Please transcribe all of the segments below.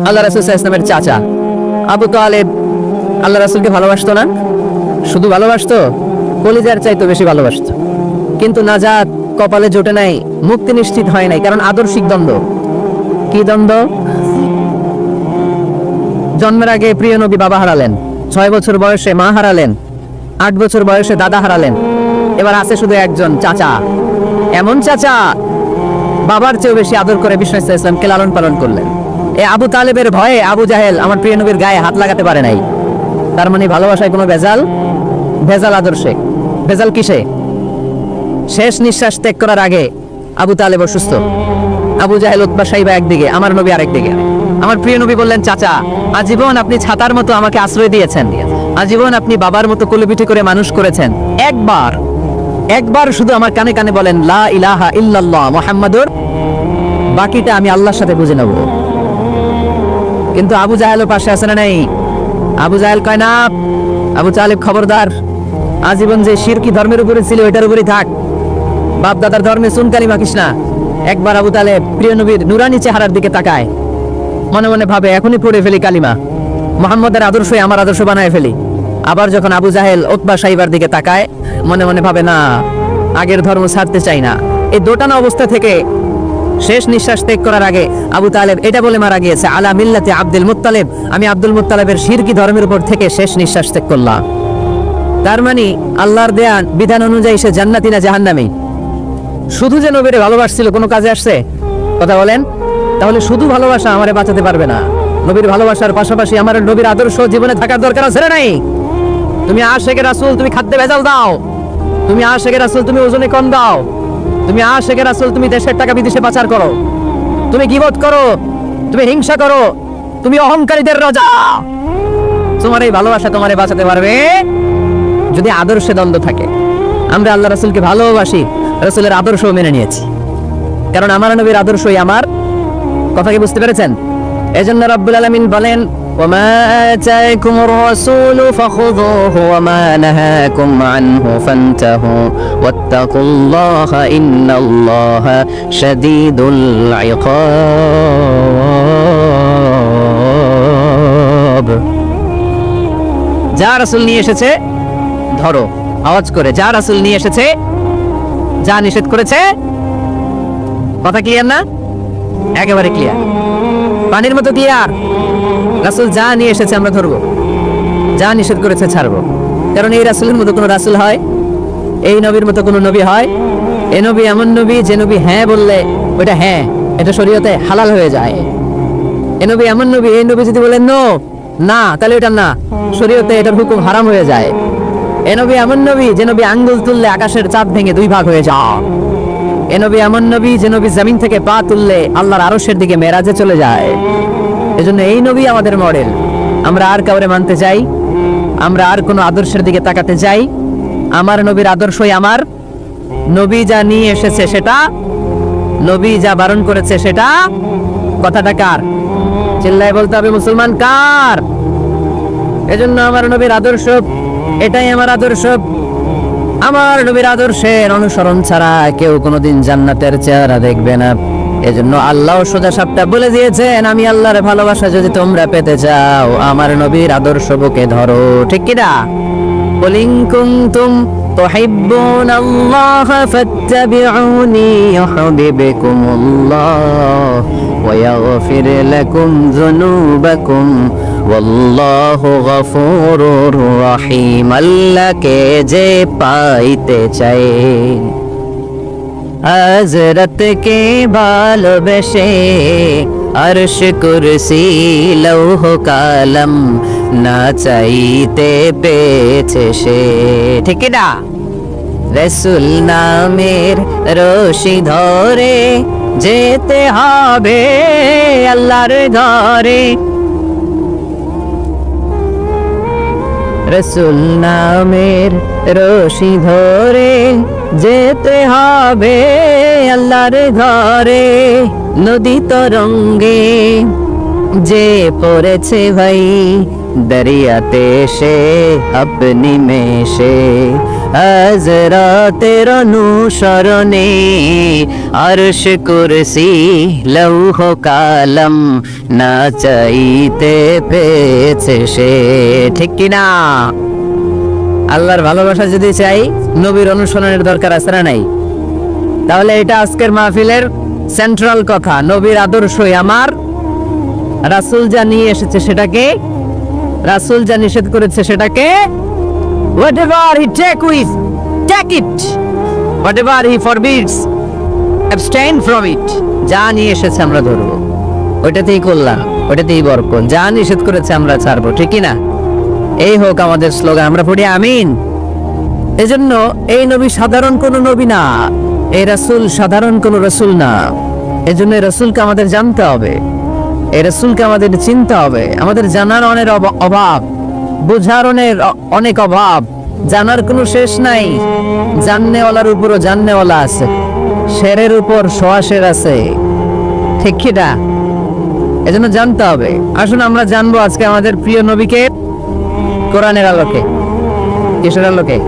আল্লাহ রাসূল সাল্লাল্লাহু আলাইহি ওয়াসাল্লামের চাচা আবু তালেব আল্লাহ রাসূলকে ভালোবাসতো না? শুধু ভালোবাসতো, কলিজার চাইতে বেশি ভালোবাসতো। কিন্তু নাজাত কপালে জোটে নাই, মুক্তি নিশ্চিত হয় নাই, কারণ আদর্শিক দ্বন্দ্ব। কি দ্বন্দ্ব? জন্মের আগে প্রিয় নবী বাবা হারালেন, 6 বছর বয়সে মা হারালেন, 8 বছর বয়সে দাদা হারালেন, এবার আছে শুধু একজন চাচা। এমন চাচা বাবার চেয়েও বেশি আদর করে বিষ্ণু সাল্লাল্লাহু আলাইহি ওয়াসাল্লামকে লালন পালন করলেন। এই আবু তালেবের ভয়ে আবু জাহেল আমার প্রিয় নবীর গায়ে হাত লাগাতে পারে নাই। তার মানে ভালোবাসায় কোনো ভেজাল? ভেজাল আদর্শে। ভেজাল কিসে? শেষ নিঃশ্বাস ত্যাগ করার আগে আবু তালেব অসুস্থ, আবু জাহেল উতবা সাইবা একদিকে, আমার নবী আরেকদিকে। আমার প্রিয় নবী বললেন, চাচা আজীবন আপনি ছাতার মতো আমাকে আশ্রয় দিয়েছেন, আজীবন আপনি বাবার মতো কোলেপিঠে করে মানুষ করেছেন, একবার শুধু আমার কানে কানে বলেন লা ইলাহা ইল্লাল্লাহ মুহাম্মাদুর, বাকিটা আমি আল্লাহর সাথে বুঝে নেব। কিন্তু আবু জাহেলও পাশে আছে না নাই? আবু জাহেল কয় না, আবু তালেব খবরদার, আজীবন যে শিরকি ধর্মের উপরে ছিল ওইটার উপরেই থাক, বাপ দাদার ধর্মে সুনকারি মাখিস না। একবার আবু তালেব প্রিয় নবীর নুরানি চেহারার দিকে তাকায়, মনে মনে ভাবে এখনই পড়ে ফেলি কালিমা, মুহাম্মদের আদর্শই আমার আদর্শ বানায় ফেলি। আবার যখন আবু জাহেল উতবা সাইবার দিকে তাকায়, মনে মনে ভাবে না, আগের ধর্ম ছাড়তে চাই না। এই দোটানা অবস্থা থেকে শেষ নিঃশ্বাস ত্যাগ করার আগে আবু তালেব এটা বলে মারা গিয়েছে, আলা মিল্লাতে আব্দুল মুত্তালিব, আমি আব্দুল মুত্তালিবের শিরকি ধর্মের উপর থেকে শেষ নিঃশ্বাস ত্যাগ করলাম। তার মানে আল্লাহর দেয়া বিধান অনুযায়ী সে জান্নাতি না জাহান্নামী? শুধু যে নবীরে ভালোবাসছিল কোনো কাজে আসছে? কথা বলেন। তাহলে শুধু ভালোবাসা আমারে বাঁচাতে পারবে না। নবীর ভালোবাসার পাশাপাশি আমার নবীর আদর্শ জীবনে থাকার দরকার আছে না নাই? তুমি আশেকে রাসূল, তুমি খাদ্যে ভেজাল দাও, তুমি আশেকে রাসূল, তুমি ওজনে কম দাও, তুমি আশেকে রাসূল, তুমি দেশের টাকা বিদেশে পাচার করো, তুমি গীবত করো, তুমি হিংসা করো, তুমি অহংকারীদের রাজা। তোমার এই ভালোবাসা তোমারে বাঁচাতে পারবে যদি আদর্শে দ্বন্দ্ব থাকে। আমরা আল্লাহ রাসূলকে ভালোবাসি, রাসূলের আদর্শও মেনে নিয়েছি, কারণ আমার নবীর আদর্শই আমার। কথা কি বুঝতে পেরেছেন? এজন্য রব্বুল আলামিন বলেন, ওমা আতাকুমুর রাসূলু ফাখুযুহু ওমা নাহাকুম আনহু ফান্তাহু ওয়াত্তাকুল্লাহা ইন্নাল্লাহা শাদীদুল ইকাব। যা রাসূল নিয়ে এসেছে ধরো, আওয়াজ করে, যা রাসূল নিয়ে এসেছে, যা নিষেধ করেছে। কথা ক্লিয়ার না? একেবারে ক্লিয়ার, পানির মতো ক্লিয়ার। রাসূল যা নিয়ে এসেছে আমরা ধরবো, যা নিষেধ করেছে ছাড়বো। কারণ এই রাসূলের মতো কোনো রাসূল হয়? এই নবীর মতো কোনো নবী হয়? এই নবী এমন নবী যে নবী হ্যাঁ বললে ওইটা হ্যাঁ, এটা শরীয়তে হালাল হয়ে যায়। এই নবী এমন নবী, এই নবী যদি বলেন নো, না, তাহলে ওটা না, শরীয়তে এটার হুকুম হারাম হয়ে যায়। এই নবী এমন নবী যে নবী আঙ্গুল তুললে আকাশের চাঁদ ভেঙে 2 ভাগ হয়ে যায়। এ নবী এমন নবী যে নবী জমিন থেকে পা তুললে আল্লাহর আরশের দিকে মেরাজে চলে যায়। এজন্য এই নবী আমাদের মডেল। আমরা আর কাউরে মানতে চাই? আমরা আর কোনো আদর্শের দিকে তাকাতে চাই? আমার নবীর আদর্শই আমার। নবী যা নিয়ে এসেছে সেটা, নবী যা বারণ করেছে সেটা। কথাটা কার? চিল্লায় বলতে হবে, মুসলমান কার? এজন্য আমার নবীর আদর্শ এটাই আমার আদর্শ। আমার নবীর আদর্শের অনুসরণ ছাড়া কেউ কোনোদিন জান্নাতের চেহারা দেখবে না। এজন্য আল্লাহ সোজা সাপটা বলে দিয়েছেন, আমি আল্লাহর ভালোবাসা যদি তোমরা পেতে চাও আমার নবীর আদর্শ বুকে ধরো। ঠিক কিনা? কুল ইন কুনতুম তুহিব্বুনাল্লাহ ফাত্তাবিউনি ইউহিব্বুকুমুল্লাহ ওয়া ইয়াগফির লাকুম যুনুবাকুম ওয়াল্লাহু গফুরুর রহিম। আল্লাহকে যে পাইতে চায়, হযরতকে ভালোবেসে আরশ কুরসি লৌহ কালাম না চাইতে পেয়েছে সে। ঠিক না? রাসূল নামের রশি ধরে যেতে হবে আল্লাহর ঘরে। রাসূল নামের রশি ধরে যেতে হবে আল্লাহর ঘরে। নদী তরঙ্গে যে পড়েছে ভাই দরিয়াতে সে আপনি में से হযরতের অনুসরণে আরশ কুরসি লৌহ কালাম না চাইতে পেয়েছে সে। ঠিক কিনা? আল্লাহর ভালোবাসা যদি চাই, নবীর অনুসরণের দরকার আছে না নাই? তাহলে এটা আজকের মাহফিলের সেন্ট্রাল কথা। নবীর আদর্শই আমার, রাসূল যা নিয়ে এসেছে সেটাকে, রাসূল যা নিষেধ করেছে সেটাকে, whatever he take it, whatever he forbids, abstain from it। যা নিয়ে এসেছে আমরা ধরবো, ওইটাতেই কল্যাণ, ওইটাতেই বরকত। যা নিষেধ করেছে আমরা ছাড়বো। ঠিক কি না? এই হোক আমাদের স্লোগান, আমরা পড়ি আমিন। এজন্য এই নবী সাধারণ কোন নবী না, এই রাসূল সাধারণ কোন রাসূল না। এজন্য এই রাসূলকে আমাদের জানতে হবে, এই রাসূলকে আমাদের চিনতে হবে। আমাদের জানার অনেক অভাব, বোঝার অনেক অভাব, জানার কোনো শেষ নাই। জাননেওয়ালার উপরও জাননেওয়ালা আছে, শেরের উপর সোয়াশের আছে। ঠিক কি না? এজন্য জানতে হবে। আসুন আমরা জানবো আজকে আমাদের প্রিয় নবীকে কোরআনের আলোকে। কিসের আলোকে?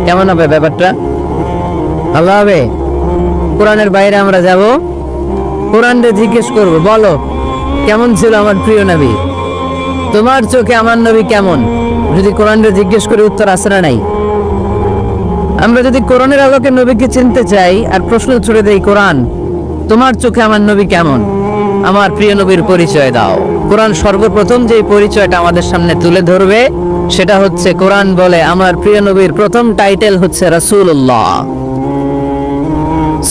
কেমন হবে ব্যাপারটা? ভালো হবে? কোরআনের বাইরে আমরা যাব, কোরআনকে জিজ্ঞেস করব, বলো কেমন ছিল আমার প্রিয় নবী, তোমার চোখে আমার নবী কেমন? যদি কোরআনকে জিজ্ঞেস করে উত্তর আসে না নাই? আমরা যদি কোরআনের আলোকে নবীকে চিনতে চাই আর প্রশ্ন ছুড়ে দেই, কোরআন তোমার চোখে আমার নবী কেমন, আমার প্রিয় নবীর পরিচয় দাও। কোরআন সর্বপ্রথম যে পরিচয়টা আমাদের সামনে তুলে ধরবে সেটা হচ্ছে, কোরআন বলে আমার প্রিয় নবীর প্রথম টাইটেল হচ্ছে রাসূলুল্লাহ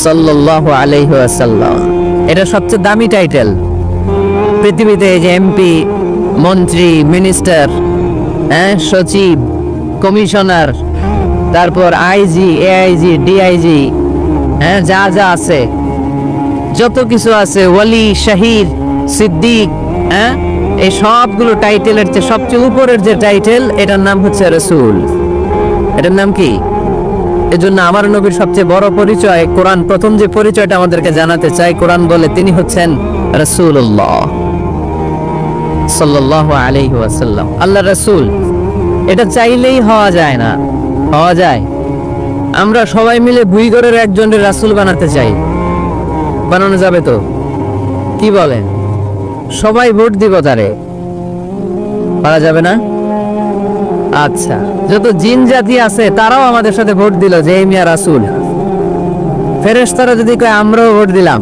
সাল্লাল্লাহু আলাইহি ওয়াসাল্লাম। এটা সবচেয়ে দামি টাইটেল পৃথিবীতে। যে এমপি, মন্ত্রী, মিনিস্টার, সচিব, কমিশনার, তারপর আইজি, এআইজি, ডিআইজি, যা যা আছে, যত কিছু আছে, ওয়ালি, শাহিদ, সিদ্দিক, এই সবগুলো টাইটেলের চেয়ে সবচেয়ে উপরের যে টাইটেল, এটার নাম হচ্ছে রাসূল। এটার নাম কি? এজন্য আমার নবীর সবচেয়ে বড় পরিচয়, কোরআন প্রথম যে পরিচয়টা আমাদেরকে জানাতে চায়, কোরআন বলে তিনি হচ্ছেন রাসূলুল্লাহ সাল্লাল্লাহু আলাইহি ওয়াসাল্লাম। আল্লাহর রাসূল, এটা চাইলেই হওয়া যায় না। হওয়া যায়? আমরা সবাই মিলে ভুইগরের একজনের রাসূল বানাতে চাই, বানানো যাবে তো? কি বলেন? সবাই ভোট দিব তারে, পারা যাবে না? আচ্ছা, যত জিন জাতি আছে তারাও আমাদের সাথে ভোট দিল যে এই মিয়া রাসূল। ফেরেশতারা যদি কয় আমরাও ভোট দিলাম,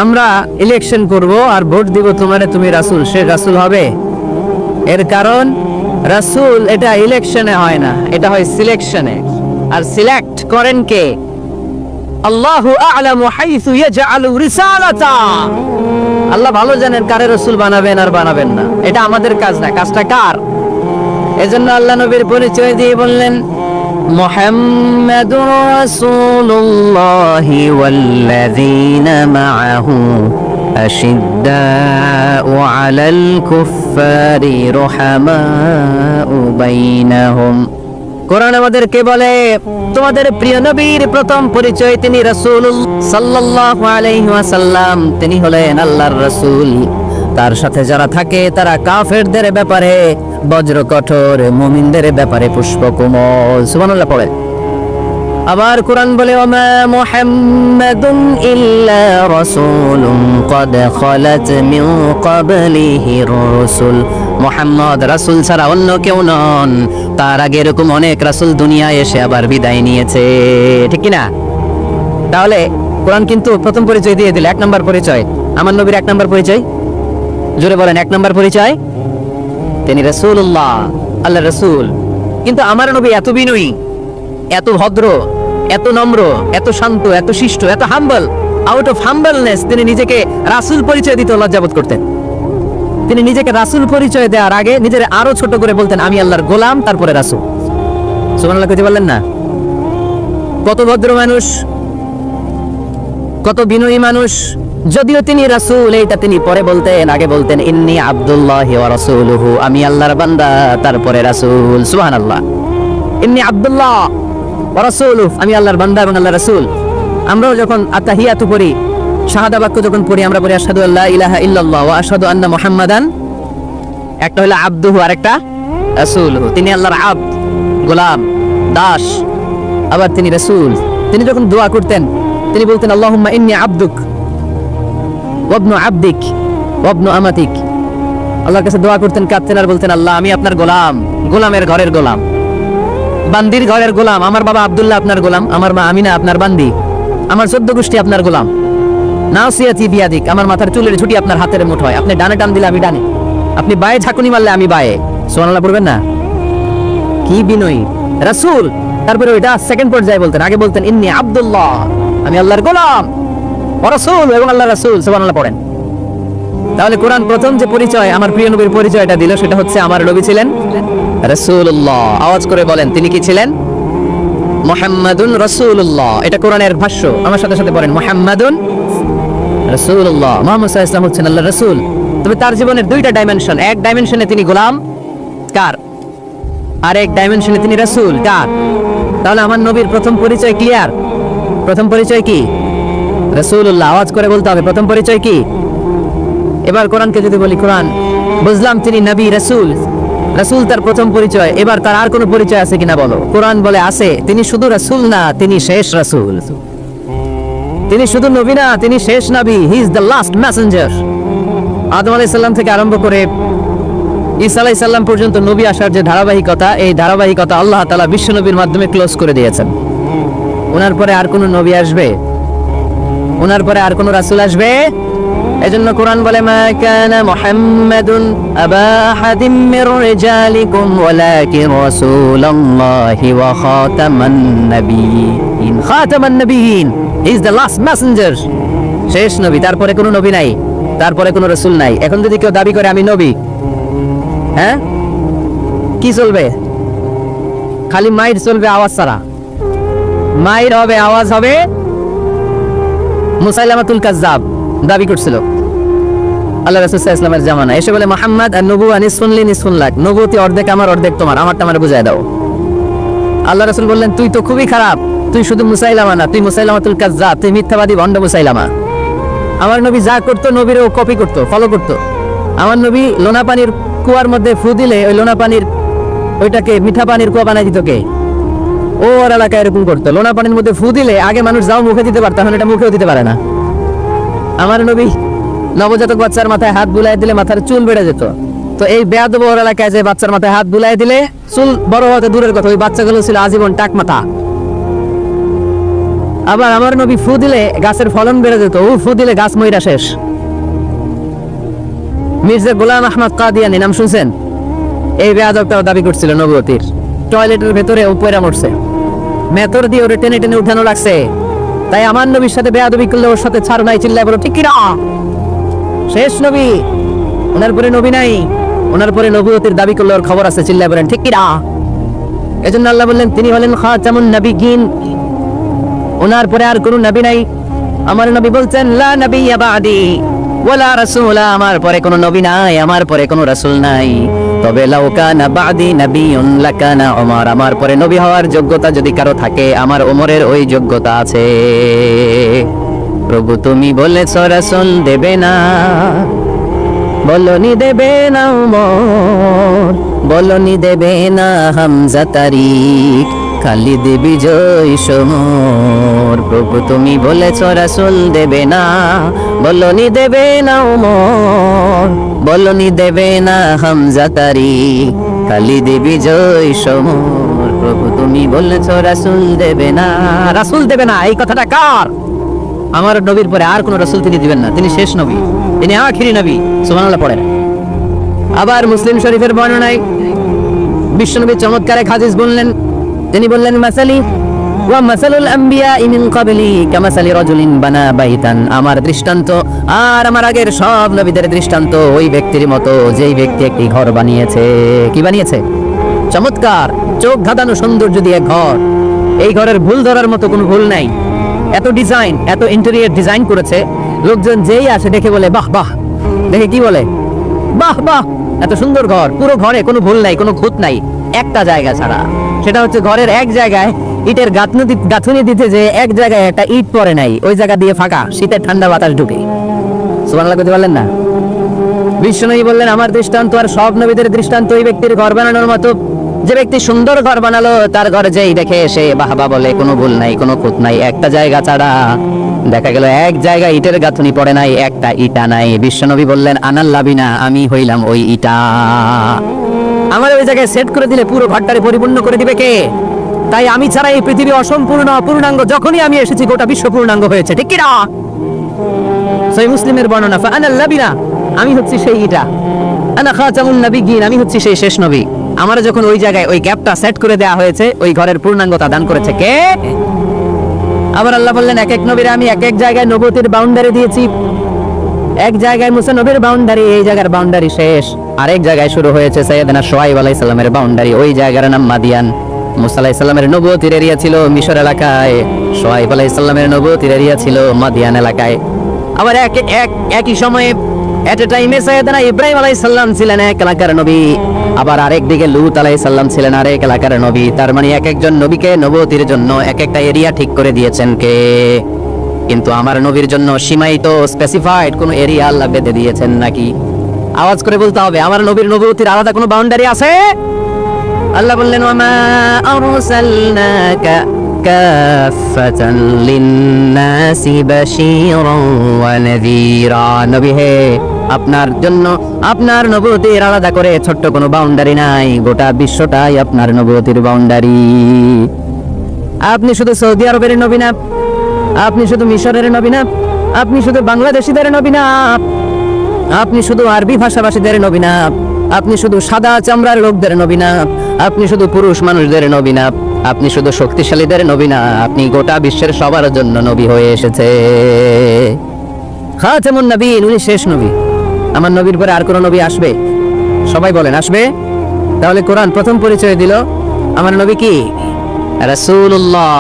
আমরা ইলেকশন করব আর ভোট দিব তোমারে, তুমি রাসূল, সে রাসূল হবে? এর কারণ রাসূল এটা ইলেকশনে হয় না, এটা হয় সিলেকশনে। আর সিলেক্ট করেন কে? আল্লাহু আ'লামু হাইসু ইয়াজআলু রিসালাতা। আল্লাহ ভালো জানেন কারে রাসূল বানাবেন আর বানাবেন না। এটা আমাদের কাজ না, কাজটা কার? এজন্য আল্লাহ নবীর পরিচয় দিয়ে বললেন, মুহাম্মাদুর রাসূলুল্লাহি ওয়াল্লাযীনা মাআহু আশিদ্দাউ আলাল কুফফারি রুহামাউ বাইনাহুম। কোরআন আমাদেরকে বলে তোমাদের প্রিয় নবীর প্রথম পরিচয় তিনি রাসূলুল্লাহ সাল্লাল্লাহু আলাইহি ওয়াসাল্লাম, তিনি হলেন আল্লাহর রাসূল। তার সাথে যারা থাকে তারা কাফেরদের ব্যাপারে বজ্র কঠোর, মুমিনদের ব্যাপারে পুষ্পকোমল। সুবহানাল্লাহ পড়ে। আবার কোরআন বলে, ওমা মুহাম্মাদুন ইল্লা রাসূলুন ক্বাদ খালাত মিন ক্বাবলিহির রাসূল। মুহাম্মদ রাসূল ছাড়া অন্য কেউ নন, তার আগে এরকম অনেক রাসূল দুনিয়ায় এসে আবার বিদায় নিয়েছে। ঠিক কি না? তাহলে কোরআন কিন্তু প্রথম পরিচয় দিয়ে দিল, এক নম্বর পরিচয়। আমার নবীর এক নম্বর পরিচয়, জোরে বলেন, এক নম্বর পরিচয় তিনি রাসূলুল্লাহ, আল্লাহর রাসূল। কিন্তু আমার নবী এত বিনয়ী, এত ভদ্র, এত নম্র, এত শান্ত, এত শিষ্ট, এত হাম্বল। আউট অফ হাম্বলনেস তিনি নিজেকে রাসূল পরিচয় দিতে লজ্জাবোধ করতেন। তিনি নিজেকে রাসূল পরিচয় দেওয়ার আগে নিজের আরো ছোট করে বলতেন, আমি আল্লাহর গোলাম, তারপরে রাসূল। সুবহানাল্লাহ কইতে বললেন না? কত ভদ্র মানুষ, কত বিনয়ী মানুষ। যদিও তিনি রাসূল, এইটা তিনি পরে বলতেন, আগে বলতেন ইন্নী আব্দুল্লাহি ওয়া রাসূলুহু, আমি আল্লাহর বান্দা, তারপরে রাসূল। সুবহানাল্লাহ। ইন্নী আব্দুল্লাহ ওয়া রাসূলুহু, আমি আল্লাহর বান্দা এবং আল্লাহর রাসূল। আমরাও যখন আত্তাহিয়াতু পড়ি, শাহাদা বাক্য যখন পড়ি, আমরা পড়ি আশহাদু আল্লা ইলাহা ইল্লাল্লাহ ওয়া আশহাদু আন্না মুহাম্মাদান একটা হলো আব্দুহু আর একটা রাসূলুহু। তিনি আল্লাহর আব্দ, গোলাম, দাস, আবার তিনি রাসূল। তিনি যখন দোয়া করতেন তিনি বলতেন আল্লাহুম্মা ইন্নী আবদুক ওয়া ইবনু আবদিক ওয়া ইবনু আমাতিক। আল্লাহর কাছে দোয়া করতেন, কাঁদতেন আর বলতেন আল্লাহ আমি আপনার গোলাম, গোলামের ঘরের গোলাম, বান্দির ঘরের গোলাম। আমার বাবা আব্দুল্লাহ আপনার গোলাম, আমার মা আমিনা আপনার বান্দি, আমার 14 গোষ্ঠী আপনার গোলাম। নাসিয়াতি বিয়াদিক, আমার মাথার চুলের ছুটি আপনার হাতের মুঠোয়, আপনি ডানে টান দিলে আমি ডানে, আপনি বায়ে ঝাঁকুনি মারলে আমি বায়ে। সুবহানাল্লাহ পড়বেন না? কি বিনয়ী রাসূল। তারপরে ওইটা সেকেন্ড পর্যায়ে বলতেন, আগে বলতেন ইন্নী আব্দুল্লাহ, আমি আল্লাহর গোলাম, ওয়া রাসূল, এবং আল্লাহর রাসূল। সুবহানাল্লাহ পড়েন। তাহলে কোরআন প্রথম যে পরিচয় আমার প্রিয় নবীর পরিচয়টা দিল সেটা হচ্ছে আমার নবী ছিলেন রাসূলুল্লাহ। আওয়াজ করে বলেন তিনি কি ছিলেন? মুহাম্মাদুন রাসূলুল্লাহ। এটা কোরআনের ভাষ্য, আমার সাথে সাথে বলেন মুহাম্মাদুন রাসূলুল্লাহ। মুহাম্মদ সাল্লাল্লাহু আলাইহি ওয়াসাল্লাম হচ্ছেন আল্লাহর রাসূল। তবে তার জীবনের দুইটা ডাইমেনশন, এক ডাইমেনশনে তিনি গোলাম কার, আর এক ডাইমেনশনে তিনি রাসূল কার। তাহলে আমার নবীর প্রথম পরিচয় ক্লিয়ার। প্রথম পরিচয় কি? রাসূলুল্লাহ। আওয়াজ করে বলতে হবে প্রথম পরিচয় কি। এবার কোরআনকে যদি বলি, কোরআন বুঝলাম তিনি নবী রাসূল, রাসূল তার প্রথম পরিচয়। এবার তার আর কোনো পরিচয় আছে কিনা বলো। কোরআন বলে আছে, তিনি শুধু রাসূল না, তিনি শেষ রাসূল। তিনি শুধু নবী না, তিনি শেষ নবী। He is the last messenger. Adam আলাইহিস সালাম থেকে আরম্ভ করে ঈসা আলাইহিস সালাম পর্যন্ত নবী আসার যে ধারাবাহিকতা, এই ধারাবাহিকতা আল্লাহ তাআলা বিশ্ব নবীর মাধ্যমে ক্লোজ করে দিয়েছেন। ওনার পরে আর কোনো নবী আসবে? ওনার পরে আর কোনো রাসূল আসবে? এজন্য কোরআন বলে মা কানা মুহাম্মাদুন আবা আহাদিম মির রিজালিকুম ওয়ালাকিন রাসূলুল্লাহি ওয়া খাতামান নাবিয়িন। খাতামান নাবিয়িন, he is the last messenger, শেষ নবী। তারপরে কোনো নবী নাই, তারপরে কোনো রাসূল নাই। এখন যদি কেউ দাবি করে আমি নবী, হ্যাঁ কি চলবে? খালি মাইর চলবে, আওয়াজ ছাড়া। মাইর হবে, আওয়াজ হবে। মুসাইলামাতুল কাজ্জাব দাবি করছিল আল্লাহ রাসূল সাল্লাল্লাহু আলাইহি ওয়াসাল্লামের জামানা, এসে বলে মুহাম্মদ আর নবুওয়া নিসফুন লি নিসফুন লাক, নবুয়তি অর্ধেক আমার অর্ধেক তোমার, আমারটা আমারে বুঝায় দাও। আল্লাহ রাসূল বললেন তুই তো খুবই খারাপ, তুই শুধু মুসাইলামা না, তুই মুসাইলামাতুল কাজ্জাব, তুই মিথ্যাবাদী ভণ্ড মুসাইলামা। আমার নবী যা করতো নবীরও কপি করতো, ফলো করতো। আমার নবী লোনা পানির কুয়ার মধ্যে ফু দিলে ওই লোনা পানির ওইটাকে মিঠা পানির কুয়া বানাই দিত কে? ও ওর এলাকায় এরকম করতো। লোনা পানির মধ্যে ফু দিলে আগে মানুষ যাও মুখে দিতে পারতো, এখন এটা মুখেও দিতে পারে না। আমার নবী নবজাতক বাচ্চার মাথায় হাত বুলাই দিলে মাথার চুল বেড়ে যেত। তো এই বেয়াদব ওর এলাকায় যে বাচ্চার মাথায় হাত বুলাই দিলে চুল বড় হতে দূরের কথা, ওই বাচ্চাগুলো ছিল আজীবন টাক মাথা। আবার আমার নবী ফু দিলে গাছের ফলন বেড়ে যেত, ও ফু দিলে গাছ মইরা শেষ। মির্জা গোলাম আহমদ কাদিয়ানী নাম শুনছেন? এই বেয়াদবটাও দাবি করছিল নবুয়তির। টয়লেটের ভেতরে উপরে মরছে, মেথর দিয়ে ওরে টেনে টেনে উঠানো লাগছে। তাই আমার নবীর সাথে বেয়াদবি করলে ওর সাথে ছাড় নাই, চিল্লায় বলো ঠিক কিনা? শেষ নবী, ওনার পরে নবী নাই, ওনার পরে নবুয়তির দাবি করলে ওর খবর আছে, চিল্লায় বলেন ঠিক কিনা? এজন্য আল্লাহ বললেন তিনি হলেন খাতামুন নাবিয়িন, ওনার পরে আর কোনো নবী নাই। আমার নবী বলছেন লা নাবিয়্যা বা'দি ওয়ালা রাসূলা, আমার পরে কোনো নবী নাই, আমার পরে কোনো রাসূল নাই। তবে লাউ কানা বা'দি নাবিয়্যুন লাকানা ওমর, আমার পরে নবী হওয়ার যোগ্যতা যদি কারো থাকে আমার ওমরের ওই যোগ্যতা আছে। প্রভু তুমি বলেছ রাসূল দেবে না, বলনি দেবে না ওমর, বলনি দেবে না হামজা তারিক, খালিদ বিজয় সমর। প্রভু তুমি বলেছ রাসূল দেবে না, বলনি দেবে না ওমর, বলনি দেবে না হামজা তারিক, খালিদ বিজয় সমর। প্রভু তুমি বলেছ রাসূল দেবে না, রাসূল দেবে না, এই কথাটা কার? আমার নবীর পরে আর কোন রাসূল তিনি দিবেন না, তিনি শেষ নবী, তিনি আখিরি নবী। সুবহানাল্লাহ পড়েন। আবার মুসলিম শরীফের বর্ণনায় বিশ্বনবী চমৎকার এক হাদিস বললেন, তিনি বললেন মাসালি ওয়া মাসালুল আম্বিয়া মিন ক্বাবলি কামাসালি রাজুলিন বানা বাইতান, আমার দৃষ্টান্ত আর আমার আগের সব নবীদের দৃষ্টান্ত ওই ব্যক্তির মতো যেই ব্যক্তি একটি ঘর বানিয়েছে। কি বানিয়েছে? চমৎকার, চোখ ধাঁধানো সৌন্দর্য দিয়ে ঘর। এই ঘরের ভুল ধরার মতো কোনো ভুল নাই। এত ডিজাইন, এত ইন্টেরিয়র ডিজাইন করেছে, লোকজন যেই আসে দেখে বলে বাহ বাহ, দেখে কি বলে বাহ বাহ, এত সুন্দর ঘর। পুরো ঘরে কোনো ভুল নাই, কোনো খুঁত নাই, একটা জায়গা ছাড়া। সেটা হচ্ছে ঘরের এক জায়গায় ইটের গাঁথুনি দিতে যে এক জায়গায় একটা ইট পড়ে নাই, ওই জায়গা দিয়ে ফাঁকা, শীতের ঠান্ডা বাতাস ঢুকে। সুবহানাল্লাহ করতে পারলেন না? বিষ্ণুই বললেন, আমার দৃষ্টান্ত আর সব নবীদের দৃষ্টান্ত ওই ব্যক্তির ঘর বানানোর মতো, যে ব্যক্তি সুন্দর ঘর বানালো, তার ঘর যেই দেখে সে বাহবা বলে, কোনো ভুল নাই, কোনো খুঁত নাই। একটা জায়গা ছাড়া দেখা গেল এক জায়গায় ইটের গাঁথুনি পড়ে নাই, একটা ইটা নাই। বিশ্বনবী বললেন, আনাল লাবিনা, আমি হইলাম ওই ইটা। আমার ওই জায়গায় সেট করে দিলে পুরো ঘরটারে পরিপূর্ণ করে দিবে কে? তাই আমি ছাড়া এই পৃথিবী অসম্পূর্ণ, অপূর্ণাঙ্গ। যখনই আমি এসেছি গোটা বিশ্ব পূর্ণাঙ্গ হয়েছে, ঠিক কি না? সহিহ মুসলিমের বর্ণনা, ফাআনাল লাবিনা, আমি হচ্ছি সেই ইটা, আনা খাতামুন নবিয়্যিন, আমি হচ্ছি সেই শেষ নবী। আমার যখন ওই জায়গায় ওই গ্যাপটা সেট করে দেয়া হয়েছে, ওই ঘরের পূর্ণাঙ্গতা দান করেছে কে? আবার আল্লাহ বললেন, এক এক নবীর আমি এক এক জায়গায় নবুয়তের বাউন্ডারি দিয়েছি। এক জায়গায় মুসা নবীর বাউন্ডারি, এই জায়গার বাউন্ডারি শেষ। আরেক জায়গায় শুরু হয়েছে সাইয়েদনা শুআয়ব আলাইহিস সালামের বাউন্ডারি, ওই জায়গার নাম মাদিয়ান। মুসা আলাইহিস সালামের নবুয়তের এরিয়া ছিল মিশর এলাকায়, শুআয়ব আলাইহিস সালামের নবুয়তের এরিয়া ছিল মাদিয়ান এলাকায়। আবার একই সময়ে এট এ টাইমে সাইয়েদনা ইব্রাহিম আলাইহিস সালাম ছিলেন এক এলাকার নবী, আবার আরেক দিকে লূত আলাইহিস সালাম ছিলেন আরেক এলাকার নবী। তার মানে এক একজন নবীকে নবুয়তির জন্য এক একটা এরিয়া ঠিক করে দিয়েছেন কে? কিন্তু আমার নবীর জন্য সীমায়িত স্পেসিফাইড কোন এরিয়া আল্লাহ বেঁধে দিয়েছেন নাকি? আওয়াজ করে বলতে হবে, আমার নবীর নবুয়তির আলাদা কোনো বাউন্ডারি আছে? আল্লাহ বললেন, ওয়ামা আরসালনাকা কাফাতান লিন-নাসি বাশীরান ওয়া নাযীরা। নবী হে, আপনার জন্য আপনার নবুয়তির আলাদা করে ছোট্ট কোনো বাউন্ডারি নাই, গোটা বিশ্বটাই আপনার নবুয়তির বাউন্ডারি। আপনি শুধু সৌদি আরবের নবী না, আপনি শুধু মিশরের নবী না, আপনি শুধু বাংলাদেশিদের নবী না, আপনি শুধু আরবি ভাষাভাষীদের নবী না, আপনি শুধু সাদা চামড়ার লোকদের নবী না, আপনি শুধু পুরুষ মানুষদের নবী না, আপনি শুধু শক্তিশালীদের নবী না, আপনি গোটা বিশ্বের সবার জন্য নবী হয়ে এসেছে। খাতামুন নবিয়্যিন, উনি শেষ নবী। আমার নবীর পরে আর কোন নবী আসবে? সবাই বলেন আসবে। তাহলে কোরআন প্রথম পরিচয় দিল আমার নবী কি? রাসূলুল্লাহ।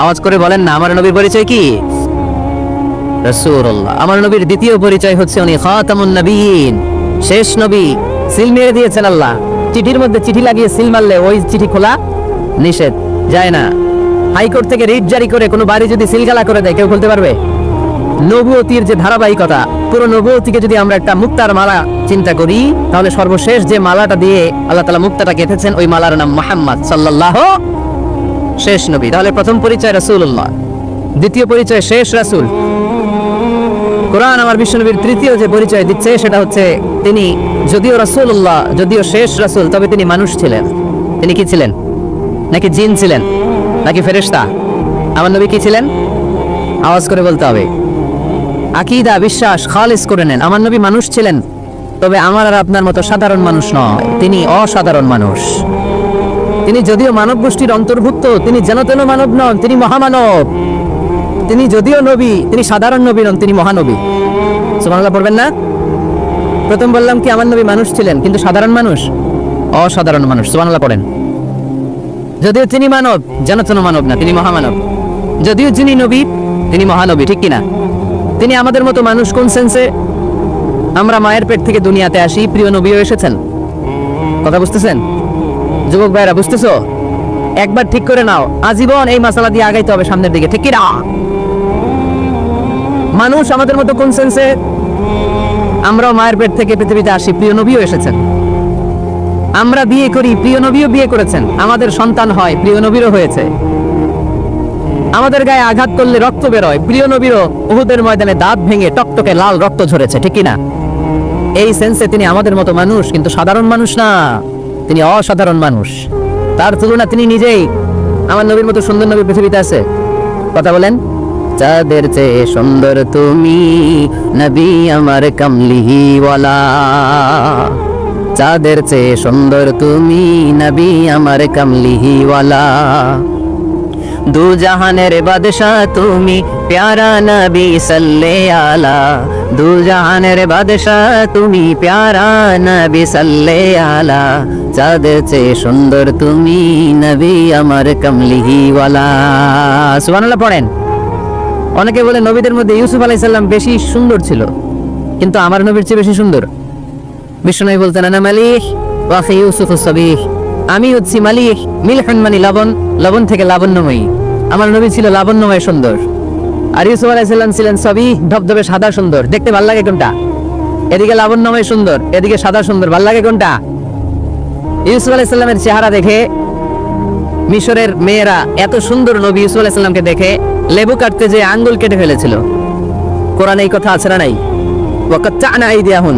আওয়াজ করে বলেন না, আমার নবীর পরিচয় কি? রাসূলুল্লাহ। আমার নবীর দ্বিতীয় পরিচয় হচ্ছে উনি খাতামুন নবিয়্যিন, শেষ নবী। সিল মেরে দিয়েছেন আল্লাহ। চিঠির মধ্যে চিঠি লাগিয়ে সিল মারলে ওই চিঠি খোলা নিষেধ, যায় না। হাইকোর্ট থেকে রিট জারি করে কোনো বাড়ি যদি সিলগালা করে দেয়, কেউ খুলতে পারবে? নবুয়তির যে ধারাবাহিকতা, পুরো নবুয়তিকে যদি আমরা একটা মুক্তার মালা চিন্তা করি, তাহলে সর্বশেষ যে মালাটা দিয়ে আল্লাহ তাআলা মুক্তাটা গেঁথেছেন, ওই মালার নাম মুহাম্মদ সাল্লাল্লাহু, শেষ নবী। তাহলে প্রথম পরিচয় রাসূলুল্লাহ, দ্বিতীয় পরিচয় শেষ রাসূল। কোরআন আমার বিশ্বনবীর তৃতীয় যে পরিচয় দিচ্ছে, সেটা হচ্ছে তিনি যদিও রাসূলুল্লাহ, যদিও শেষ রাসূল, তবে তিনি মানুষ ছিলেন। তিনি কি ছিলেন? নাকি জিন ছিলেন, নাকি ফেরেশতা? আমার নবী কি ছিলেন? আওয়াজ করে বলতে হবে। আকীদা, বিশ্বাস খালিস করে নেন। আমার নবী মানুষ ছিলেন, তবে আমার আর আপনার মতো সাধারণ মানুষ নয়, তিনি অসাধারণ মানুষ। তিনি যদিও মানব গোষ্ঠীর অন্তর্ভুক্ত, তিনি যেন তেন মানব নন, তিনি মহামানব। তিনি যদিও নবী, তিনি সাধারণ নবী নন, তিনি মহানবী। সুবহানাল্লাহ পড়বেন না? প্রথম বললাম কি আমার নবী মানুষ ছিলেন, কিন্তু সাধারণ মানুষ, অসাধারণ মানুষ। সুবহানাল্লাহ পড়েন। যদিও তিনি মানব, যেন তেন মানব না, তিনি মহামানব। যদিও যিনি নবী, তিনি মহানবী, ঠিক কিনা? তিনি আমাদের মতো মানুষ কোন সেন্সে? আমরা মায়ের পেট থেকে দুনিয়াতে আসি, প্রিয় নবীও এসেছেন। কথা বুঝতেছেন যুবক ভাইরা? বুঝতেছো? একবার ঠিক করে নাও, আজীবন এই মাসালা দিয়ে আগাইতে হবে সামনের দিকে, ঠিক কিনা? মানুষ আমাদের মতো কোন সেন্সে? আমরাও মায়ের পেট থেকে পৃথিবীতে আসি, প্রিয় নবীও এসেছেন। আমরা বিয়ে করি, প্রিয় নবীও বিয়ে করেছেন। আমাদের সন্তান হয়, প্রিয় নবীরও হয়েছে। আমাদের গায়ে আঘাত করলে রক্ত বেরোয়, প্রিয় নবীরও উহুদের ময়দানে দাঁত ভেঙে টকটকে লাল রক্ত ঝরেছে, ঠিক কিনা? এই সেন্সে তিনি আমাদের মতো মানুষ, কিন্তু সাধারণ মানুষ না, তিনি অসাধারণ মানুষ। তার তুলনা তিনি নিজেই। আমার নবীর মতো সুন্দর নবী পৃথিবীতে আছে? কথা বলেন। চাঁদের চেয়ে সুন্দর তুমি, নবী আমার কামলিওয়ালা। চাঁদের চেয়ে সুন্দর তুমি, নবী আমার কামলিওয়ালা। দু জাহানের বাদশাহ তুমি, প্যারা নবী সাল্লে আলা। দু জাহানের বাদশাহ তুমি, প্যারা নবী সাল্লে আলা। চাঁদের চেয়ে সুন্দর তুমি, নবী আমার কামলিওয়ালা। সুবহানাল্লাহ পড়েন। অনেকে বলে নবীদের মধ্যে ইউসুফ আলাইহিস সালাম বেশি সুন্দর ছিল, কিন্তু আমার নবীর চেয়ে বেশি সুন্দর। বিষ্ণু বলতেন, আনা মালিক ওয়া আখি ইউসুফ সাবিহ, আমি হচ্ছি মালিক, মিলহুন মানে লবণ, লবণ থেকে লাবণ্যময়ী। আমার নবী ছিল লাবণ্যময় সুন্দর, আর ইউসুফ আলাইহিস সালাম ছিলেন সাবিহ, ধবধবে সাদা সুন্দর। দেখতে ভালো লাগে কোনটা? এদিকে লাবণ্যময় সুন্দর, এদিকে সাদা সুন্দর, ভাল লাগে কোনটা? ইউসুফ আলাইহিস সালামের চেহারা দেখে মিশরের মেয়েরা এত সুন্দর নবী ইউসুফ আলাইহিস সালামকে দেখে লেবু কাটতে যে আঙ্গুল কেটে ফেলেছিল। কোরআনে এই কথা আছে না নাই? ওয়াকাত্তা'না আইদিয়াহুন,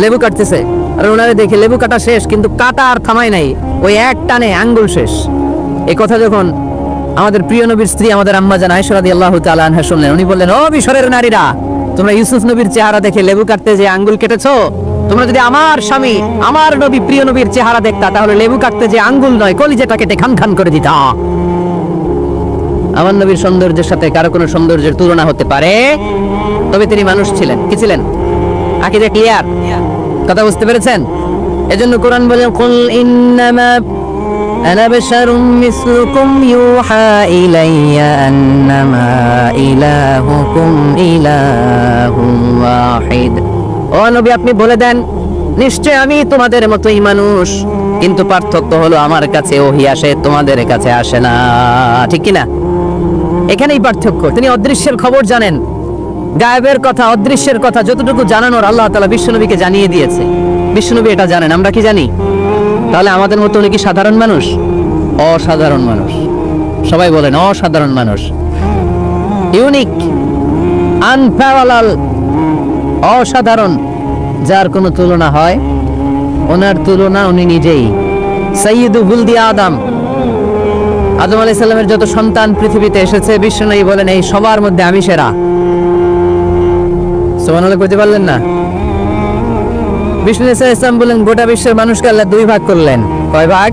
লেবু কাটতেছে আর ওনারে দেখে লেবু কাটা শেষ, কিন্তু কাটা আর থামায় নাই, ওই এক টানে আঙ্গুল শেষ। এই কথা যখন আমাদের প্রিয় নবীর স্ত্রী আমাদের আম্মা জান আয়েশা রাদিয়াল্লাহু তাআলা আনহা শুনলেন, উনি বললেন, ও মিশরের নারীরা, তোমরা ইউসুফ নবীর চেহারা দেখে লেবু কাটতে যে আঙ্গুল কেটেছো, তোমরা যদি আমার স্বামী আমার নবী প্রিয় নবীর চেহারা দেখতা, তাহলে লেবু কাটতে যে আঙ্গুল নয় কলিজাটা কেটে খান খান করে দিতা। আমার নবীর সৌন্দর্যের সাথে কারো কোনো সৌন্দর্যের তুলনা হতে পারে? তবে তিনি মানুষ ছিলেন। কি ছিলেন? আকীদা ক্লিয়ার? কথা বুঝতে পেরেছেন? এজন্য কোরআন বলেন, কুল ইন্নামা আনা বাশারুম মিসলুকুম ইউহা ইলাইয়া আন্নামা ইলাহুকুম ইলাহুন ওয়াহিদ। ও নবী, আপনি বলে দেন, নিশ্চয় আমি তোমাদের মতোই মানুষ, কিন্তু পার্থক্য হলো আমার কাছে ওহী আসে, তোমাদের কাছে আসে না। ঠিক কি না? এখানেই পার্থক্য। তিনি অদৃশ্যের খবর জানেন, গায়েবের কথা, অদৃশ্যের কথা যতটুকু জানানোর আল্লাহ তাআলা বিশ্বনবীকে জানিয়ে দিয়েছে। বিশ্বনবী এটা জানেন, আমরা কি জানি? তাহলে আমাদের মতো উনি কি সাধারণ মানুষ? অসাধারণ মানুষ। সবাই বলেন অসাধারণ মানুষ, ইউনিক, আনপ্যারালাল, অসাধারণ, যার কোনো তুলনা হয়? ওনার তুলনা উনি নিজেই। সাইয়্যিদু বুলদি আদম, আদম আলাইহিস সালামের যত সন্তান পৃথিবীতে এসেছে, বিশ্বনবী বলেন এই সবার মধ্যে আমি সেরা। সুবহানাল্লাহ কইতে পারলেন না? বিষ্ণু ইসলাম বলেন, গোটা বিশ্বের মানুষকে আল্লাহ দুই ভাগ করলেন। কয় ভাগ?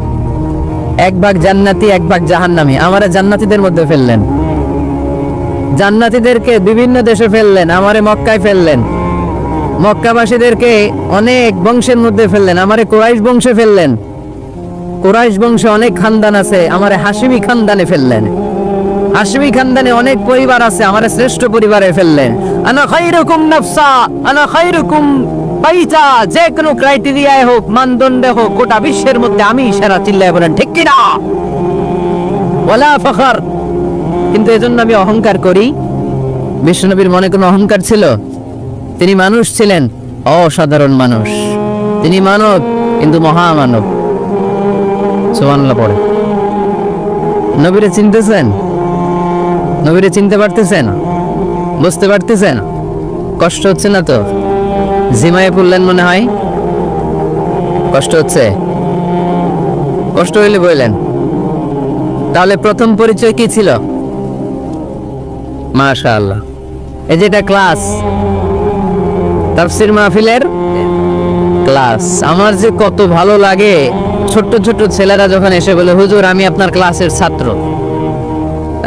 এক ভাগ জান্নাতি, এক ভাগ জাহান্নামী। আমারে জান্নাতীদের মধ্যে ফেললেন। জান্নাতীদেরকে বিভিন্ন দেশে ফেললেন, আমারে মক্কায় ফেললেন। মক্কাবাসীদেরকে অনেক বংশের মধ্যে ফেললেন, আমারে কুরাইশ বংশে ফেললেন। কুরাইশ বংশে অনেক খানদান আছে, আমারে হাশিমি খানদানে ফেললেন। হাশিমি খানদানে অনেক পরিবার আছে, আমারে শ্রেষ্ঠ পরিবারে ফেললেন। আনা খায়রুকুম নাফসা, আনা খায়রুকুম বাইতা, যে কোনো ক্রাইটেরিয়ায় হোক, মানদণ্ডে হোক, গোটা বিশ্বের মধ্যে আমি সেরা। চিল্লায় বলেন ঠিক কি না? ওয়ালা ফখর। কিন্তু এজন্য আমি অহংকার করি? বিশ্বনবীর মনে কোনো অহংকার ছিল? তিনি মানুষ ছিলেন, অসাধারণ মানুষ। তিনি মানব, কিন্তু মহামানব। সুবহানাল্লাহ পড়ে। নবীরে চিনতেছেন? নবীরে চিনতে পারতেছেন? বুঝতে পারতেছেন? কষ্ট হচ্ছে না তো? জিমায়ে পড়লেন মনে হয়? কষ্ট হচ্ছে? কষ্ট হইলে বললেন। তাহলে প্রথম পরিচয় কি ছিল? মাশাআল্লাহ। এই যে এটা ক্লাস, তাফসীর মাহফিলের ক্লাস। আমার যে কত ভালো লাগে ছোট্ট ছোট্ট ছেলেরা যখন এসে বলে, হুজুর আমি আপনার ক্লাসের ছাত্র।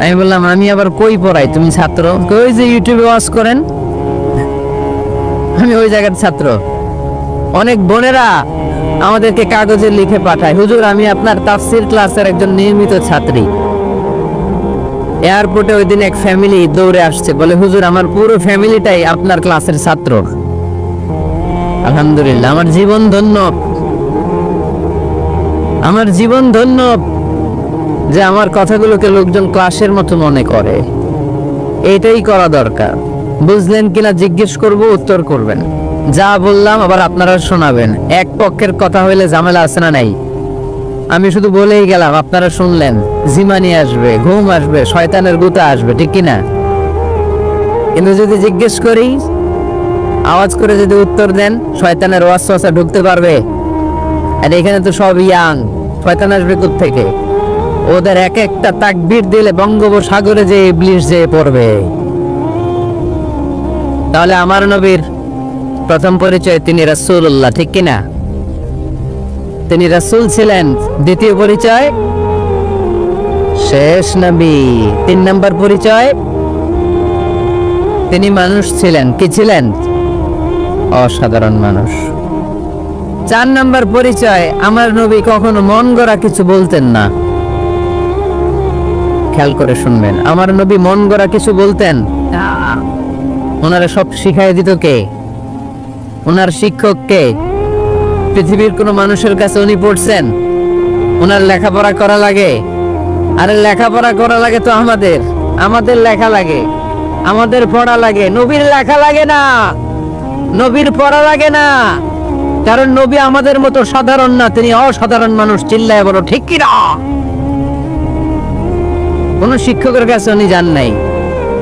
আমি বললাম, আমি আবার কই পড়াই, তুমি ছাত্র? কই যে ইউটিউবে ওয়াজ করেন, আমি ওই জায়গার ছাত্র। অনেক বোনেরা আমাদেরকে কাগজে লিখে পাঠায়, হুজুর আমি আপনার তাফসীর ক্লাসের একজন নিয়মিত ছাত্রী। এয়ারপোর্টে ওই দিন এক ফ্যামিলি দৌড়ে আসছে, বলে হুজুর আমার পুরো ফ্যামিলিটাই আপনার ক্লাসের ছাত্র। আলহামদুলিল্লাহ, আমার জীবন ধন্য, আমার জীবন ধন্য যে আমার কথাগুলোকে লোকজন ক্লাসের মতো মনে করে। এইটাই করা দরকার। বুঝলেন কিনা জিজ্ঞেস করব, উত্তর করবেন। যা বললাম আবার আপনারা শোনাবেন। এক পক্ষের কথা হইলে ঝামেলা আছে না নাই? আমি শুধু বলেই গেলাম, আপনারা শুনলেন, জিমানি আসবে, ঘুম আসবে, শয়তানের গুতা আসবে, ঠিক কিনা? কিন্তু যদি জিজ্ঞেস করি, আওয়াজ করে যদি উত্তর দেন, শয়তানের ওয়াসওয়াসা ঢুকতে পারবে? আর এখানে তো সব ইয়াং, শয়তান আসবে কোত্থেকে? ওদের এক একটা তাকবীর দিলে বঙ্গোপসাগরে যে ইবলিস যে পড়বে। তাহলে আমার নবীর প্রথম পরিচয় তিনি রাসূলুল্লাহ, ঠিক কিনা? তিনি রাসূল ছিলেন। দ্বিতীয় পরিচয় শেষ নবী। 3 নম্বর পরিচয় তিনি মানুষ ছিলেন। কি ছিলেন? অসাধারণ মানুষ। 4 নম্বর পরিচয়, আমার নবী কখনো মন গড়া কিছু বলতেন না। খেয়াল করে শুনবেন, আমার নবী মন গড়া কিছু বলতেন? ওনারা সব শিখাই দিত কে? ওনার শিক্ষক কে? পৃথিবীর কোন মানুষের কাছে উনি পড়ছেন? ওনার লেখাপড়া করা লাগে? আরে লেখাপড়া করা লাগে তো আমাদের, আমাদের লেখা লাগে, আমাদের পড়া লাগে, নবীর লেখা লাগে না। নবীর পড়া লাগে না, কারণ নবী আমাদের মতো সাধারণ না, তিনি অসাধারণ মানুষ। চিল্লায় বলো ঠিক কিনা? কোন শিক্ষকের কাছে উনি যান নাই,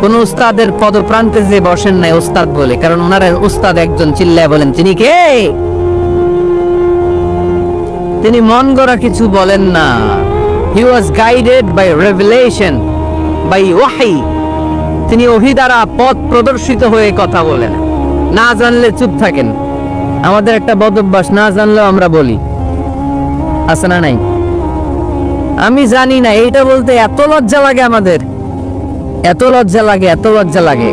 কোন উস্তাদের পদপ্রান্তে যে বসেন নাই উস্তাদ বলে, কারণ ওনার উস্তাদ একজন। চিল্লায় বলেন তিনি কে? তিনি মন গড়া কিছু বলেন না। He was guided by revelation, by ওয়াহি। তিনি ওহী দ্বারা পথ প্রদর্শিত হয়ে কথা বলেন। না জানলে চুপ থাকেন। আমাদের একটা বদ অভ্যাস, না জানলেও আমরা বলি, আছে না নাই? আমি জানি না, এইটা বলতে এত লজ্জা লাগে আমাদের, এত লজ্জা লাগে, এত লজ্জা লাগে।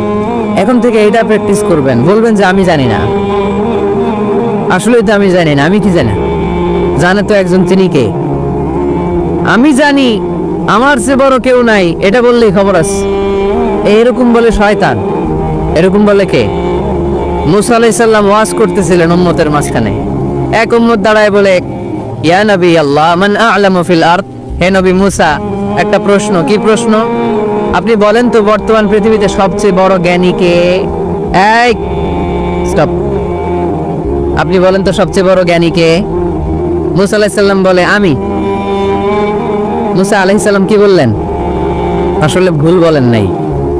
এখন থেকে এইটা প্র্যাকটিস করবেন, বলবেন যে আমি জানি না। আসলেই তো আমি জানি না। আমি কি জানি? জানে তো একজন, তিনি কে? আমি জানি, আমার চেয়ে বড় কেউ নাই, এটা বললেই খবর আছে। এরকম বলে শয়তান। এরকম বলে কে? মুসা আলাইহিস সালাম ওয়াজ করতেছিলেন উম্মতের মাঝখানে। এক উম্মত দাঁড়ায় বলে, ইয়া নবী আল্লাহ মান আ'লামু ফিল আরদ। হে নবী মুসা, একটা প্রশ্ন। কি প্রশ্ন? আপনি বলেন তো বর্তমান পৃথিবীতে সবচেয়ে বড় জ্ঞানী কে? এই স্টপ। আপনি বলেন তো সবচেয়ে বড় জ্ঞানী কে? মুসা আলাইহিস সালাম বলে আমি। মুসা আলাইহিস সালাম কি বললেন? আসলে ভুল বলেন নাই,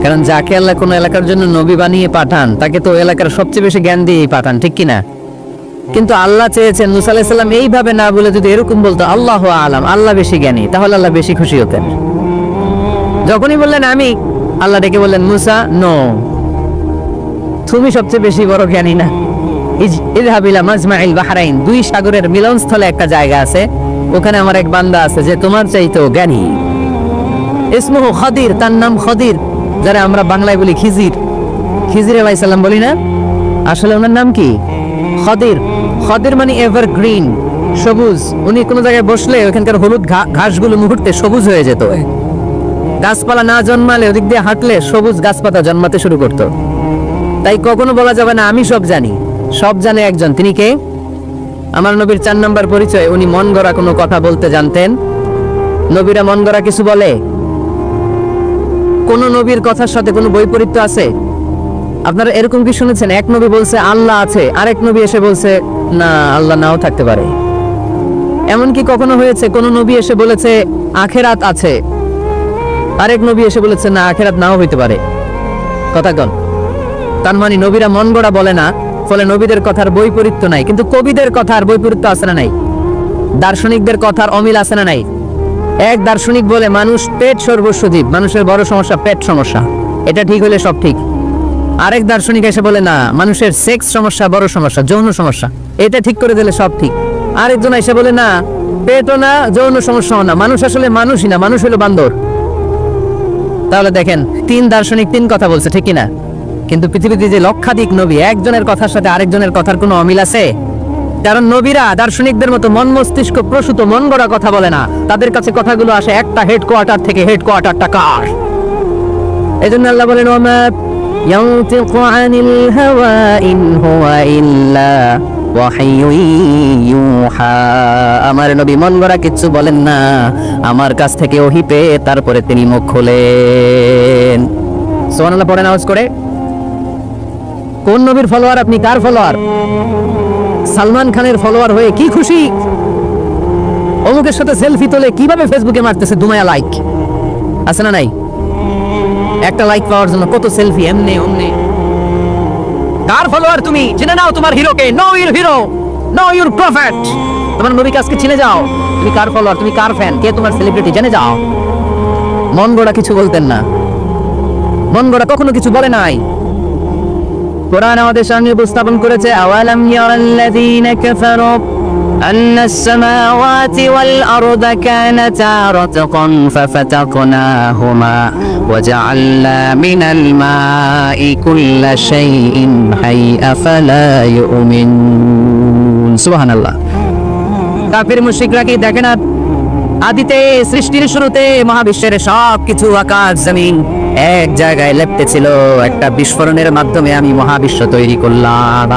কারণ যাকে আল্লাহ কোনো এলাকার জন্য নবী বানিয়ে পাঠান, তাকে তো এলাকার সবচেয়ে বেশি জ্ঞান দিয়েই পাঠান, ঠিক কিনা? কিন্তু আল্লাহ চেয়েছেন মুসা আলাইহিস সালাম এইভাবে না বলে যদি এরকম বলতো আল্লাহু আ'লাম, আল্লাহ বেশি জ্ঞানী, তাহলে আল্লাহ বেশি খুশি হতেন। যখনই বললেন আমি, আল্লাহ ডেকে বললেন মুসা নো, তুমি সবচেয়ে বেশি বড় জ্ঞানী না। ইযহাব ইলা মাজমাইল বাহরাইন, দুই সাগরের মিলনস্থলে একটা জায়গা আছে, ওখানে আমার এক বান্দা আছে যে তোমার চাইতেও জ্ঞানী। ইসমুহু খাদির, তার নাম খাদির, যারা আমরা বাংলায় বলি খিজির। খিজির আলাইহিস সালাম বলি না, আসলে ওনার নাম কি? খাদির। খাদির মানে এভারগ্রিন, সবুজ। উনি কোনো জায়গায় বসলে ওখানকার হলুদ ঘাসগুলো মুহূর্তে সবুজ হয়ে যেত। গাছপালা না জন্মালে ওদিক দিয়ে হাঁটলে সবুজ গাছপাতা জন্মাতে শুরু করতো। তাই কখনো বলা যাবে না আমি সব জানি। সব জানে একজন, তিনি কে? আমার নবীর 4 নম্বর পরিচয়, উনি মন গড়া কোনো কথা বলতে জানতেন। নবীরা মন গড়া কিছু বলে? কোন নবীর কথার সাথে কোনো বৈপরীত্য আছে? আপনারা এরকম কি শুনেছেন এক নবী বলছে আল্লাহ আছে, আরেক নবী এসে বলছে না আল্লাহ নাও থাকতে পারে? এমন কি কখনো হয়েছে কোন নবী এসে বলেছে আখেরাত আছে, আরেক নবী এসে বলেছে না আখেরাত নাও হইতে পারে? কথা কন। তার মানে নবীরা মন গড়া বলে না, ফলে নবীদের কথার বৈপরীত্য নাই। কিন্তু কবিদের কথার বৈপরীত্য আছে না নাই? দার্শনিকদের কথার অমিল আছে না নাই? এক দার্শনিক বলে মানুষ পেট সর্বস্ব জীব, মানুষের বড় সমস্যা পেট সমস্যা, এটা ঠিক হলে সব ঠিক। আরেক দার্শনিক এসে বলে না, মানুষের সেক্স সমস্যা বড় সমস্যা, যৌন সমস্যা, এটা ঠিক করে দিলে সব ঠিক। আরেকজন এসে বলে না, পেটও না যৌন সমস্যাও না, মানুষ আসলে মানুষই না, মানুষ হলো বান্দর। তাহলে দেখেন 3 দার্শনিক 3 কথা বলছে, ঠিক কিনা? কিন্তু পৃথিবীতে যে লক্ষাধিক নবী, একজনের কথার সাথে আরেকজনের কথার কোনো অমিল আছে? কারণ নবীরা দার্শনিকদের মতো মন মস্তিষ্ক প্রসূত মন গড়া কথা বলে না। তাদের কাছে কথাগুলো আসে একটা হেডকোয়ার্টার থেকে। হেডকোয়ার্টারটা কার? এজন্য আল্লাহ বলেন ওমা ইয়ানতিকু আনিল হাওয়া ইন হুয়া ইল্লা ওয়াহয়ুন ইউহা। আমার নবী মন গড়া কিছু বলেন না, আমার কাছ থেকে ওহী পেয়ে তারপরে তিনি মুখ খোলেন। সুবহানাল্লাহ পড়েন আওয়াজ করে। কোন নবীর ফলোয়ার আপনি? কার ফলোয়ার? সালমান খানের ফলোয়ার হয়ে কি খুশি? অমুকের সাথে সেলফি তোলে কিভাবে ফেসবুকে মারতেছে দুমায়া লাইক, আছে না নাই? একটা লাইক পাওয়ার জন্য কত সেলফি, এমনি অমনি। কার ফলোয়ার তুমি? জেনে নাও তোমার হিরোকে। Know your hero, know your prophet. তোমার নবীকে আজকে চিনে যাও। তুমি কার ফলোয়ার, তুমি কার ফ্যান, কে তোমার সেলিব্রিটি, জেনে যাও। মন গড়া কিছু বলতেন না, মন গড়া কখনো কিছু বলে নাই। কোরআন আমাদের সামনে উপস্থাপন করেছে আওয়ালাম ইয়ারাল্লাযীনা কাফারু আন্নাস সামাওয়াতি ওয়াল আরদা কানাতা রাতকান ফাফাতাকনাহুমা ওয়া জাআলনা মিনাল মাই কুল্লা শাইইন হাই আফালা ইউমিনুন। সুবহানাল্লাহ। কাফির মুশরিকরা কি দেখে না আদিতে সৃষ্টির শুরুতে মহাবিশ্বের সবকিছু আকাশ জমিন এক জায়গায় লেপ্টে ছিল, একটা বিস্ফোরণের মাধ্যমে আমি মহাবিশ্ব তৈরি করলাম।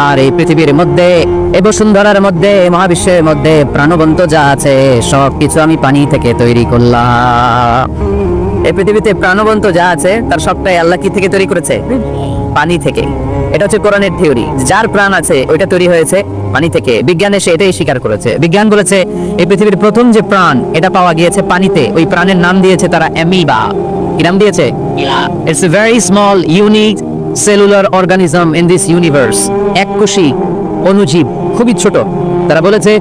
আর এই পৃথিবীর মধ্যে, এই বসুন্ধরার মধ্যে, মহাবিশ্বের মধ্যে প্রাণবন্ত যা আছে সবকিছু আমি পানি থেকে তৈরি করলাম। এই পৃথিবীতে প্রাণবন্ত যা আছে তার সবটাই আল্লাহ কি থেকে তৈরি করেছে? পানি থেকে। এটা হচ্ছে কোরআনের থিওরি। যার প্রাণ আছে ওইটা তৈরি হয়েছে পানি থেকে। বিজ্ঞান এসে এটাই স্বীকার করেছে। বিজ্ঞান বলেছে এই পৃথিবীর প্রথম যে প্রাণ এটা পাওয়া গিয়েছে পানিতে। ওই প্রাণের নাম দিয়েছে তারা অ্যামিবা। কি নাম দিয়েছে? It's a very small unique cellular organism in this universe. এককোষী অণুজীব, খুবই ছোট। তারা বলেছে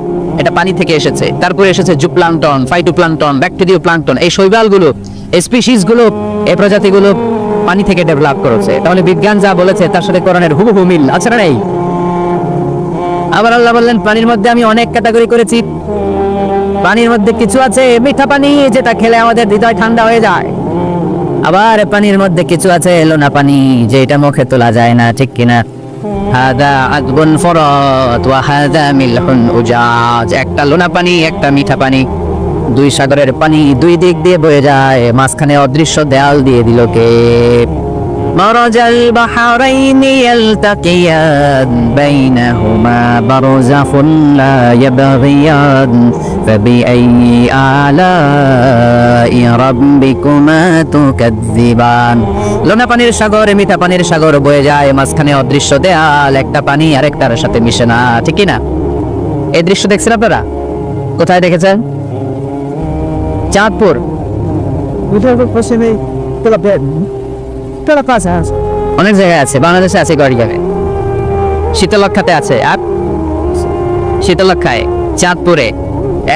এটা পানি থেকে এসেছে। তারপরে এসেছে জুপ্লাঙ্কটন, ফাইটোপ্লাঙ্কটন, ব্যাকটেরিয়া প্লাঙ্কটন। এই শৈবালগুলো, এই স্পিসিসগুলো, এই প্রজাতিগুলো পানি থেকে ডেভেলপ করেছে। তাহলে বিজ্ঞান যা বলেছে তার সাথে কোরআনের হুবহু মিল আছে না নেই? আবার আল্লাহ বললেন পানির মধ্যে আমি অনেক ক্যাটাগরি করেছি। পানির মধ্যে কিছু আছে মিঠা পানি, যেটা খেলে আমাদের হৃদয় ঠান্ডা হয়ে যায়। আবার পানির মধ্যে কিছু আছে লোনা পানি, যেটা মুখে তোলা যায় না, ঠিক কিনা? হাদা আযবুন ফুরাত ওয়া হাদা মিলহুন উজাজ। একটা লোনা পানি, একটা মিঠা পানি, দুই সাগরের পানি দুই দিক দিয়ে বয়ে যায়, মাঝখানে অদৃশ্য দেয়াল দিয়ে দিল কে? মারাজাল বাহরাইনি ইয়ালতাকিয়ান বাইনাহুমা বারযাখুন লা ইয়াবগিয়ান ফাবিআইয়ি আলাই রাব্বিকুমা তুকাযযিবান। লোনা পানির সাগর, মিঠা পানির সাগর বয়ে যায়, মাঝখানে অদৃশ্য দেয়াল, একটা পানি আরেকটার সাথে মিশে না, ঠিক কি না? এই দৃশ্য দেখছেন আপনারা? কোথায় দেখেছেন? চাঁদপুর। অনেক জায়গায় আছে, বাংলাদেশে আছে কয়েক জায়গায়। শীতলক্ষাতে আছে, আর শীতলক্ষায়, চাঁদপুরে।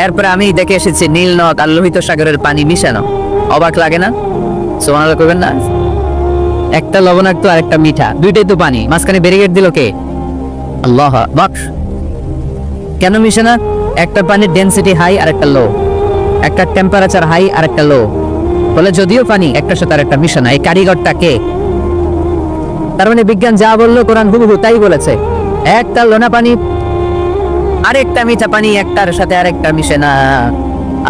এরপরে আমি দেখে এসেছি নীলনদ আর লোহিত সাগরের পানি মিশানো। অবাক লাগে না? সুবহানাল্লাহ করবেন না? একটা লবণাক্ত আর একটা মিঠা, দুইটাই তো পানি, মাঝখানে ব্যারিকেড দিল কে? আল্লাহ। বাক কেন মিশে না? একটা পানির ডেনসিটি হাই আর একটা লো, একটা টেম্পারেচার হাই আর একটা লো। বলে যদিও পানি একটার সাথে আর একটা মিশে না, এই কারিগরটা কে? তার মানে বিজ্ঞান যা বললো কোরআন হুবহু তাই বলেছে। একটা লোনা পানি আরেকটা মিঠা পানি, একটার সাথে আরেকটা মিশে না।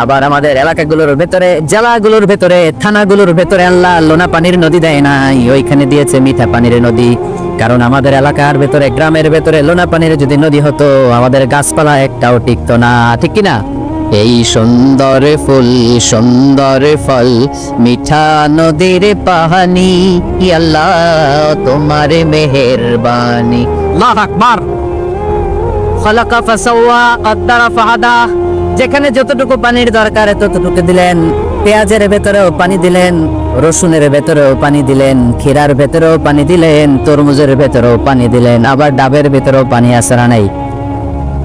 আবার আমাদের এলাকাগুলোর ভেতরে, জেলাগুলোর ভেতরে, থানাগুলোর ভেতরে আল্লাহ লোনা পানির নদী দেয় নাই, ওইখানে দিয়েছে মিঠা পানির নদী। কারণ আমাদের এলাকার ভেতরে, গ্রামের ভেতরে লোনা পানির যদি নদী হতো, আমাদের গাছপালা একটাও টিকতো না, ঠিক কিনা? এই সুন্দর ফুল, সুন্দর ফল, মিঠা নদীর পানি, আল্লাহ তোমার মেহেরবানি। আল্লাহু আকবার। খালাকা ফাসাওয়া কদ্দারা ফাহাদা। যেখানে যতটুকু পানির দরকার ততটুকু দিলেন। পেঁয়াজের ভেতরেও পানি দিলেন, রসুনের ভেতরেও পানি দিলেন, ক্ষীরার ভেতরেও পানি দিলেন, তরমুজের ভেতরেও পানি দিলেন, আবার ডাবের ভেতরেও পানি আছে না নাই?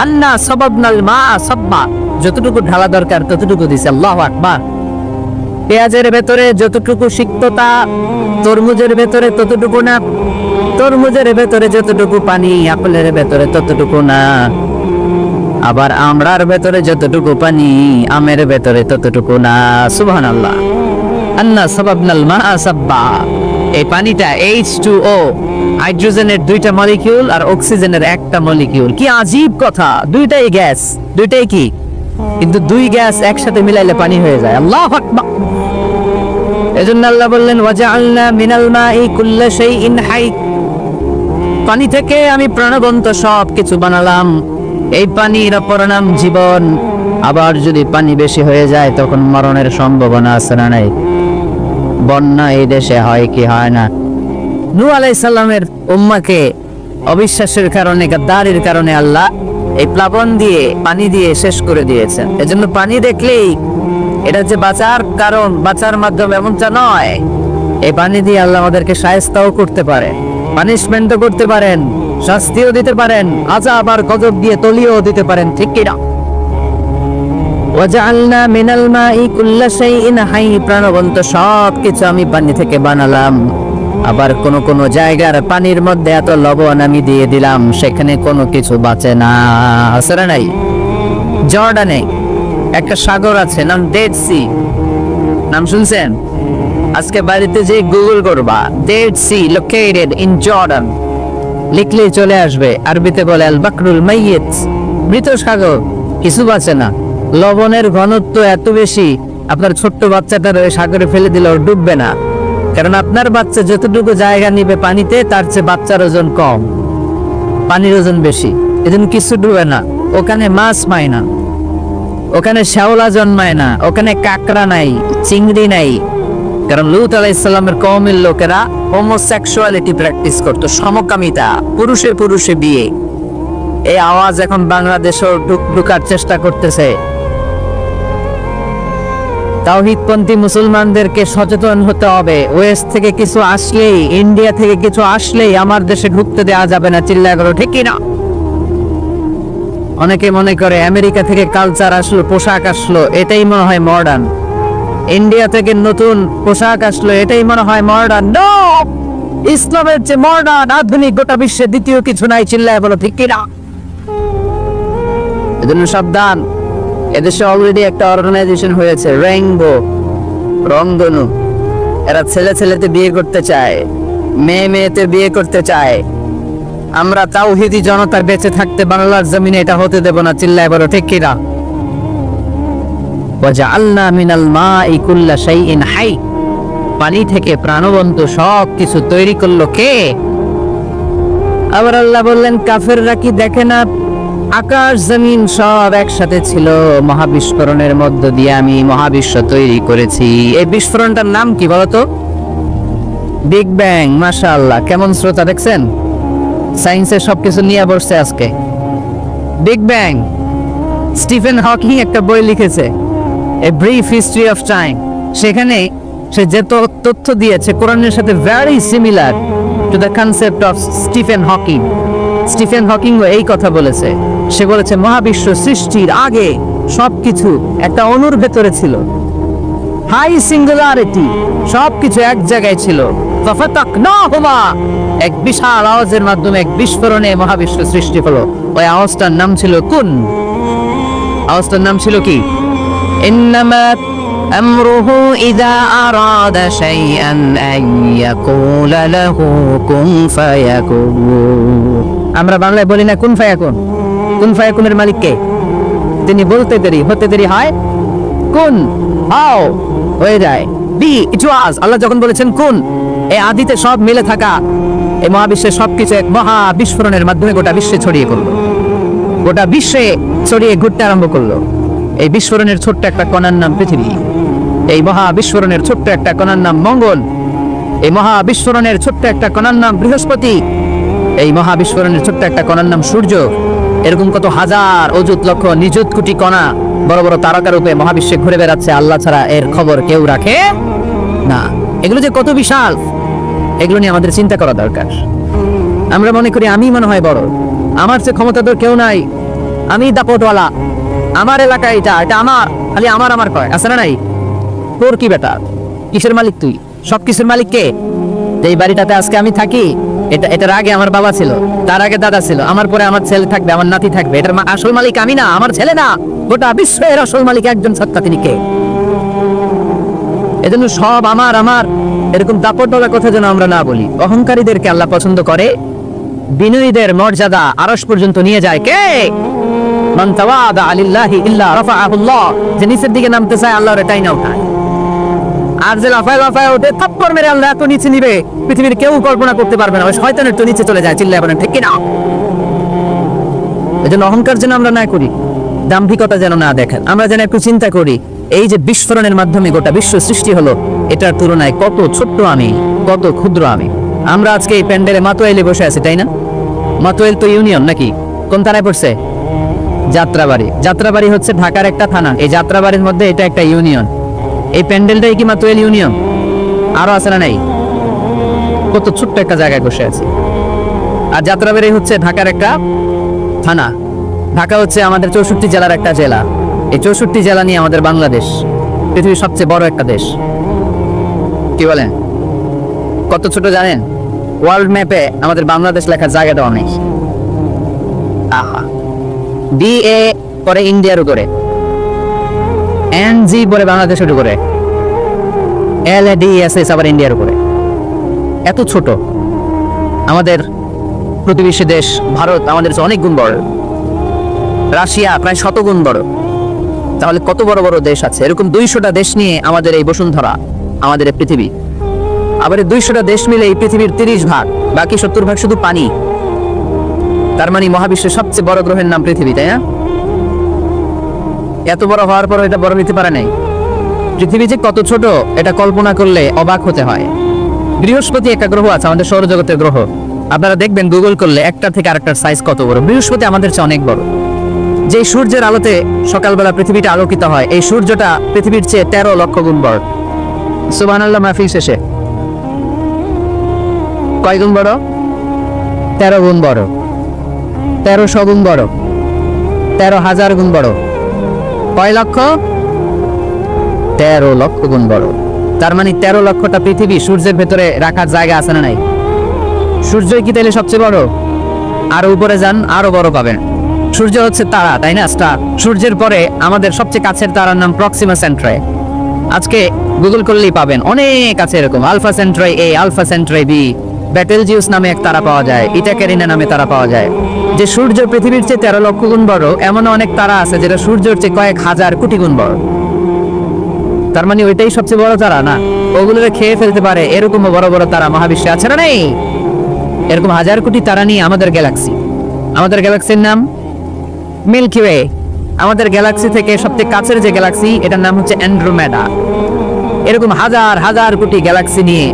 আন্না সাবাবনাল মা সাব্বা। যতটুকু ঢালা দরকার ততটুকু দিছে। আল্লাহু আকবার। পেঁয়াজের ভেতরে যতটুকু সিক্ততা, তরমুজের ভেতরে ততটুকু না। তরমুজের ভেতরে যতটুকু পানি, আপেলের ভেতরে ততটুকু না। আবার আমড়ার ভেতরে যতটুকু পানি, আমের ভেতরে ততটুকু না। সুবহানাল্লাহ। আন্না সাবাবনাল মা সাব্বা। এই পানিটা H2O, হাইড্রোজেনের দুইটা মলিকিউল আর অক্সিজেনের একটা মলিকিউল। কি আজীব কথা! দুইটাই গ্যাস, দুইটাই কি? কিন্তু দুই গ্যাস একসাথে মিলাইলে পানি হয়ে যায়। আল্লাহু আকবার। এজন্য আল্লাহ বললেন ওয়াজআলনা মিনাল মাই কুল্লা শাইইন হাই। পানি থেকে আমি প্রাণবন্ত সব কিছু বানালাম। এই পানির অপর নাম জীবন। আবার যদি পানি বেশি হয়ে যায় তখন মরণের সম্ভাবনা আছে না নাই? বন্যা এই দেশে হয় কি হয় না? নূহ আলাইহিস সালামের উম্মাহকে অবিশ্বাসের কারণে, গাদ্দারির কারণে আল্লাহ এই প্লাবন দিয়ে, পানি দিয়ে শেষ করে দিয়েছেন। এজন্য পানি দেখলেই এটা যে বাঁচার কারণ, বাঁচার মাধ্যম এমনটা নয়। এই পানি দিয়ে আল্লাহ আমাদেরকে শায়েস্তাও করতে পারেন, পানিশমেন্টও করতে পারেন, শাস্তিও দিতে পারেন, আযাব আর গজব দিয়ে তলিয়েও দিতে পারেন, ঠিক কি না? ওয়াজআলনা মিনাল মাই কুল্লা শাইইন হাই। প্রাণবন্ত সব কিছু আমি পানি থেকে বানালাম। আবার কোন কোন জায়গার পানির মধ্যে এত লবণ আমি দিয়ে দিলাম, সেখানে কোনো কিছু বাঁচে না, আছে না নাই? জর্ডানে একটা সাগর আছে, নাম ডেড সি। নাম শুনছেন? আজকে বাড়িতে যে গুগল করবা, Dead Sea located in Jordan, লিখলেই চলে আসবে। আরবিতে বলে আল বাকরুল মাইয়িত, মৃত সাগর, কিছু বাঁচে না। লবণের ঘনত্ব এত বেশি, আপনার ছোট্ট বাচ্চাটার ওই সাগরে ফেলে দিলেও ডুববে না। কারণ আপনার বাচ্চা যতটুকু জায়গা নিবে পানিতে, তার চেয়ে বাচ্চার ওজন কম, পানির ওজন বেশি। এজন্য কিছু ডুবে না। ওখানে মাছ পায় না, ওখানে শ্যাওলা জন্মায় না, ওখানে কাঁকড়া নাই, চিংড়ি নাই, কারণ লূত আলাইহিস সালামের কওমের লোকেরা হোমোসেক্সুয়ালিটি প্র্যাকটিস করতো, সমকামিতা, পুরুষে পুরুষে বিয়ে। এই আওয়াজ এখন বাংলাদেশেও ঢুকার চেষ্টা করতেছে। তাওহীদপন্থী মুসলমানদেরকে সচেতন হতে হবে। ওয়েস্ট থেকে কিছু আসলেই, ইন্ডিয়া থেকে কিছু আসলেই আমার দেশে ঢুকতে দেওয়া যাবে না। চিল্লায় করো ঠিক কিনা? অনেকে মনে করে আমেরিকা থেকে কালচার আসলো, পোশাক আসলো, এটাই মনে হয় মডার্ন। ইন্ডিয়া থেকে নতুন পোশাক আসলো, এটাই মনে হয় মডার্ন। নো, ইসলামের যে মডার্ন আধুনিক গোটা বিশ্বে দ্বিতীয় কিছু নাই। চিল্লায় বলো ঠিক কিনা? এজন্য সাবধান। এদেশে অলরেডি একটা অর্গানাইজেশন হয়েছে, রেইনবো, রংধনু। এরা ছেলে ছেলেতে বিয়ে করতে চায়, মেয়ে মেয়েতে বিয়ে করতে চায়। আমরা তাওহীদি জনতা বেঁচে থাকতে বাংলার জমিনে এটা হতে দেব না। চিল্লায় বলো ঠিক কিনা? ওয়াজআলনা মিনাল মাই কুল্লা শাইইন হাই, পানি থেকে প্রাণবন্ত সব কিছু তৈরি করলো কে? আবার আল্লাহ বললেন, কাফেররা কি দেখে না আকাশ জমিন সব একসাথে ছিল, মহাবিস্ফোরণের মধ্য দিয়ে আমি মহাবিশ্ব তৈরি করেছি। এই বিস্ফোরণটার নাম কি বলতো? Big bang. মাশাআল্লাহ, কেমন শ্রোতা দেখছেন? সায়েন্সের সবকিছু নিয়ে বসছে আজকে। Big bang. স্টিফেন হকিং একটা বই লিখেছে, a brief history of time. সেখানে সে যে তথ্য দিয়েছে কোরআনের সাথে very similar to the concept of Stephen Hawking. Stephen Hawking এই কথা বলেছে। সে বলেছে মহাবিশ্ব সৃষ্টির আগে সবকিছু একটা অণুর ভেতরে ছিল, হাই সিঙ্গুলারিটি, সবকিছু এক জায়গায় ছিল। ফাফাতাকনাহুমা, এক বিশাল আওয়াজের মাধ্যমে, এক বিস্ফোরণে মহাবিশ্ব সৃষ্টি হলো। ওই আওয়াজটার নাম ছিল কুন। আওয়াজটার নাম ছিল কি? ইন্নামা আমরুহু ইযা আরাদা শাইআন আন ইয়াকুলা লাহু কুন ফায়াকুন। আমরা বাংলায় বলি না কুন ফায়াকুন? কুন ফায়াকুনের মালিক কে? তিনি বলতে দেরি, হতে দেরি হয়, কুন হাও হয়ে যায়, বি ইট ওয়াজ। আল্লাহ যখন বলেছেন কুন, এই আদিতে সব মিলে থাকা এই মহাবিশ্বের সবকিছু এক মহা বিস্ফোরণের মাধ্যমে গোটা বিশ্বে ছড়িয়ে পড়লো, গোটা বিশ্বে ছড়িয়ে ঘুরতে আরম্ভ করলো। এই বিস্ফোরণের ছোট্ট একটা কণার নাম পৃথিবী। এই মহা বিস্ফোরণের ছোট্ট একটা কণার নাম মঙ্গল। এই মহা বিস্ফোরণের ছোট্ট একটা কণার নাম বৃহস্পতি। এই মহা বিস্ফোরণের ছোট্ট একটা কণার নাম সূর্য। এরকম কত হাজার, অযুত, লক্ষ, নিযুত কোটি কণা বড় বড় তারকা রূপে মহাবিশ্বে ঘুরে বেড়াচ্ছে। আল্লাহ ছাড়া এর খবর কেউ রাখে না। এগুলো যে কত বিশাল, এগুলো নিয়ে আমাদের চিন্তা করা দরকার। আমরা মনে করি আমি মনে হয় বড়, আমার যে ক্ষমতা তো কেউ নাই, আমি দাপটওয়ালা, আমার এলাকা এটা, এটা আমার, খালি আমার আমার কয় আছে না নাই? তোর কি বেটা? কিসের মালিক তুই? সবকিছুর মালিক কে? এই বাড়িটাতে আজকে আমি থাকি, এটার আগে আমার বাবা ছিল, তার আগে দাদা ছিল, আমার পরে আমার ছেলে থাকবে, আমার নাতি থাকবে। এটার আসল মালিক আমি না, আমার ছেলে না, গোটা বিশ্বের আসল মালিক একজন সত্তা, তিনি কে? এজন্য সব আমার আমার এরকম দাপটওয়ালা কথা যেন আমরা না বলি। অহংকারীদেরকে আল্লাহ পছন্দ করে, বিনয়ীদের মর্যাদা আরশ পর্যন্ত নিয়ে যায় কে? মান তাওয়াদা লিল্লাহি ইল্লা রাফাআহুল্লাহ। যে নিচের দিকে নামতে চায় আল্লাহর এটাই না উঠায়। আর যে লাফায় লাফায় ওঠে, থাপ্পড় মেরে আল্লাহ এত নিচে নিবে পৃথিবীর কেউ কল্পনা করতে পারবে না। ওই শয়তানের তো নিচে চলে যায়। চিল্লায় বলেন ঠিক কিনা? এজন্য অহংকার যেন আমরা না করি, দাম্ভিকতা যেন না দেখেন। আমরা যেন একটু চিন্তা করি, এই যে বিস্ফোরণের মাধ্যমে গোটা বিশ্ব সৃষ্টি হলো, এটার তুলনায় কত ছোট্ট আমি, কত ক্ষুদ্র আমি। আমরা আজকে এই প্যান্ডেলে মাতোয়াইলে বসে আছি, তাই না? মাতোয়াইল তো ইউনিয়ন নাকি? কোন থানায় পড়ছে? যাত্রাবাড়ি। যাত্রাবাড়ি হচ্ছে ঢাকার একটা থানা। এই যাত্রাবাড়ির মধ্যে এটা একটা ইউনিয়ন। এই প্যান্ডেলটাই কি মাতোয়াইল ইউনিয়ন? আরো আছে না নাই? কত ছোট্ট একটা জায়গায় বসে আছি। আর যাত্রাবাড়ি হচ্ছে ঢাকার একটা থানা। ঢাকা হচ্ছে আমাদের 64 জেলার একটা জেলা। এই 64 জেলা নিয়ে আমাদের বাংলাদেশ পৃথিবীর সবচেয়ে বড় একটা দেশ। কি বলেন? কত ছোট জানেন? ওয়ার্ল্ড ম্যাপে আমাদের বাংলাদেশ লেখার জায়গাটা অনেক। আহা, BA পরে ইন্ডিয়ার উপরে, NG পরে বাংলাদেশের উপরে, LADSS আবার ইন্ডিয়ার উপরে। এত ছোট আমাদের প্রতিবেশী দেশ ভারত আমাদের চেয়ে অনেক গুণ বড়। রাশিয়া প্রায় 100 গুণ বড়। তাহলে কত বড় বড় দেশ আছে? এরকম 200টা দেশ নিয়ে আমাদের এই বসুন্ধরা, আমাদের এই পৃথিবী। আবার এই 200টা দেশ মিলে এই পৃথিবীর 30 ভাগ, বাকি 70 ভাগ শুধু পানি। তার মানে মহাবিশ্বের সবচেয়ে বড় গ্রহের নাম পৃথিবী, তাই না? এত বড় হওয়ার পর এটা বড় নিতে পারে নাই। পৃথিবী যে কত ছোট এটা কল্পনা করলে অবাক হতে হয়। বৃহস্পতি একটা গ্রহ আছে, আমাদের সৌরজগতের গ্রহ। আপনারা দেখবেন গুগল করলে একটা থেকে আরেকটার সাইজ কত বড়। বৃহস্পতি আমাদের চেয়ে অনেক বড়। যে সূর্যের আলোতে সকালবেলা পৃথিবীটা আলোকিত হয়, এই সূর্যটা পৃথিবীর চেয়ে 13 লক্ষ গুণ বড়। সুবহানাল্লাহ মাহফিল শেষে কয় গুণ বড়? 13 গুণ বড়, 1300 গুণ বড়, 13,000 গুণ বড়। কয় লক্ষ? 13 লক্ষ গুণ বড়। তার মানে 13 লক্ষটা পৃথিবী সূর্যের ভেতরে রাখার জায়গা আছে না নাই? সূর্যই কি তাহলে সবচেয়ে বড়? আরো উপরে যান, আরো বড় পাবেন। সূর্য হচ্ছে তারা, তাই না? স্টার। সূর্যের পরে আমাদের সবচেয়ে কাছের তারার নাম প্রক্সিমা সেন্ট্রাই। আজকে গুগল করলেই পাবেন, অনেক আছে এরকম। আলফা সেন্ট্রাই এ, আলফা সেন্ট্রাই বি, ব্যাটেলজিউস নামে এক তারা পাওয়া যায়, ইটাকেরিনা নামে তারা পাওয়া যায়। যে সূর্য পৃথিবীর চেয়ে 13 লক্ষ গুণ বড়, এমন অনেক তারা আছে যেটা সূর্যের চেয়ে কয়েক হাজার কোটি গুণ বড়। তার মানে ওইটাই সবচেয়ে বড় তারা না? ওগুলোরে খেয়ে ফেলতে পারে এরকম বড় বড় তারা মহাবিশ্বে আছে না নেই? এরকম হাজার কোটি তারা নিয়ে আমাদের গ্যালাক্সি। আমাদের গ্যালাক্সির নাম মিল্কি ওয়ে। আমাদের গ্যালাক্সি থেকে সবচেয়ে কাছের যে গ্যালাক্সি, এটার নাম হচ্ছে অ্যান্ড্রোমেডা। এরকম হাজার হাজার কোটি গ্যালাক্সি নিয়ে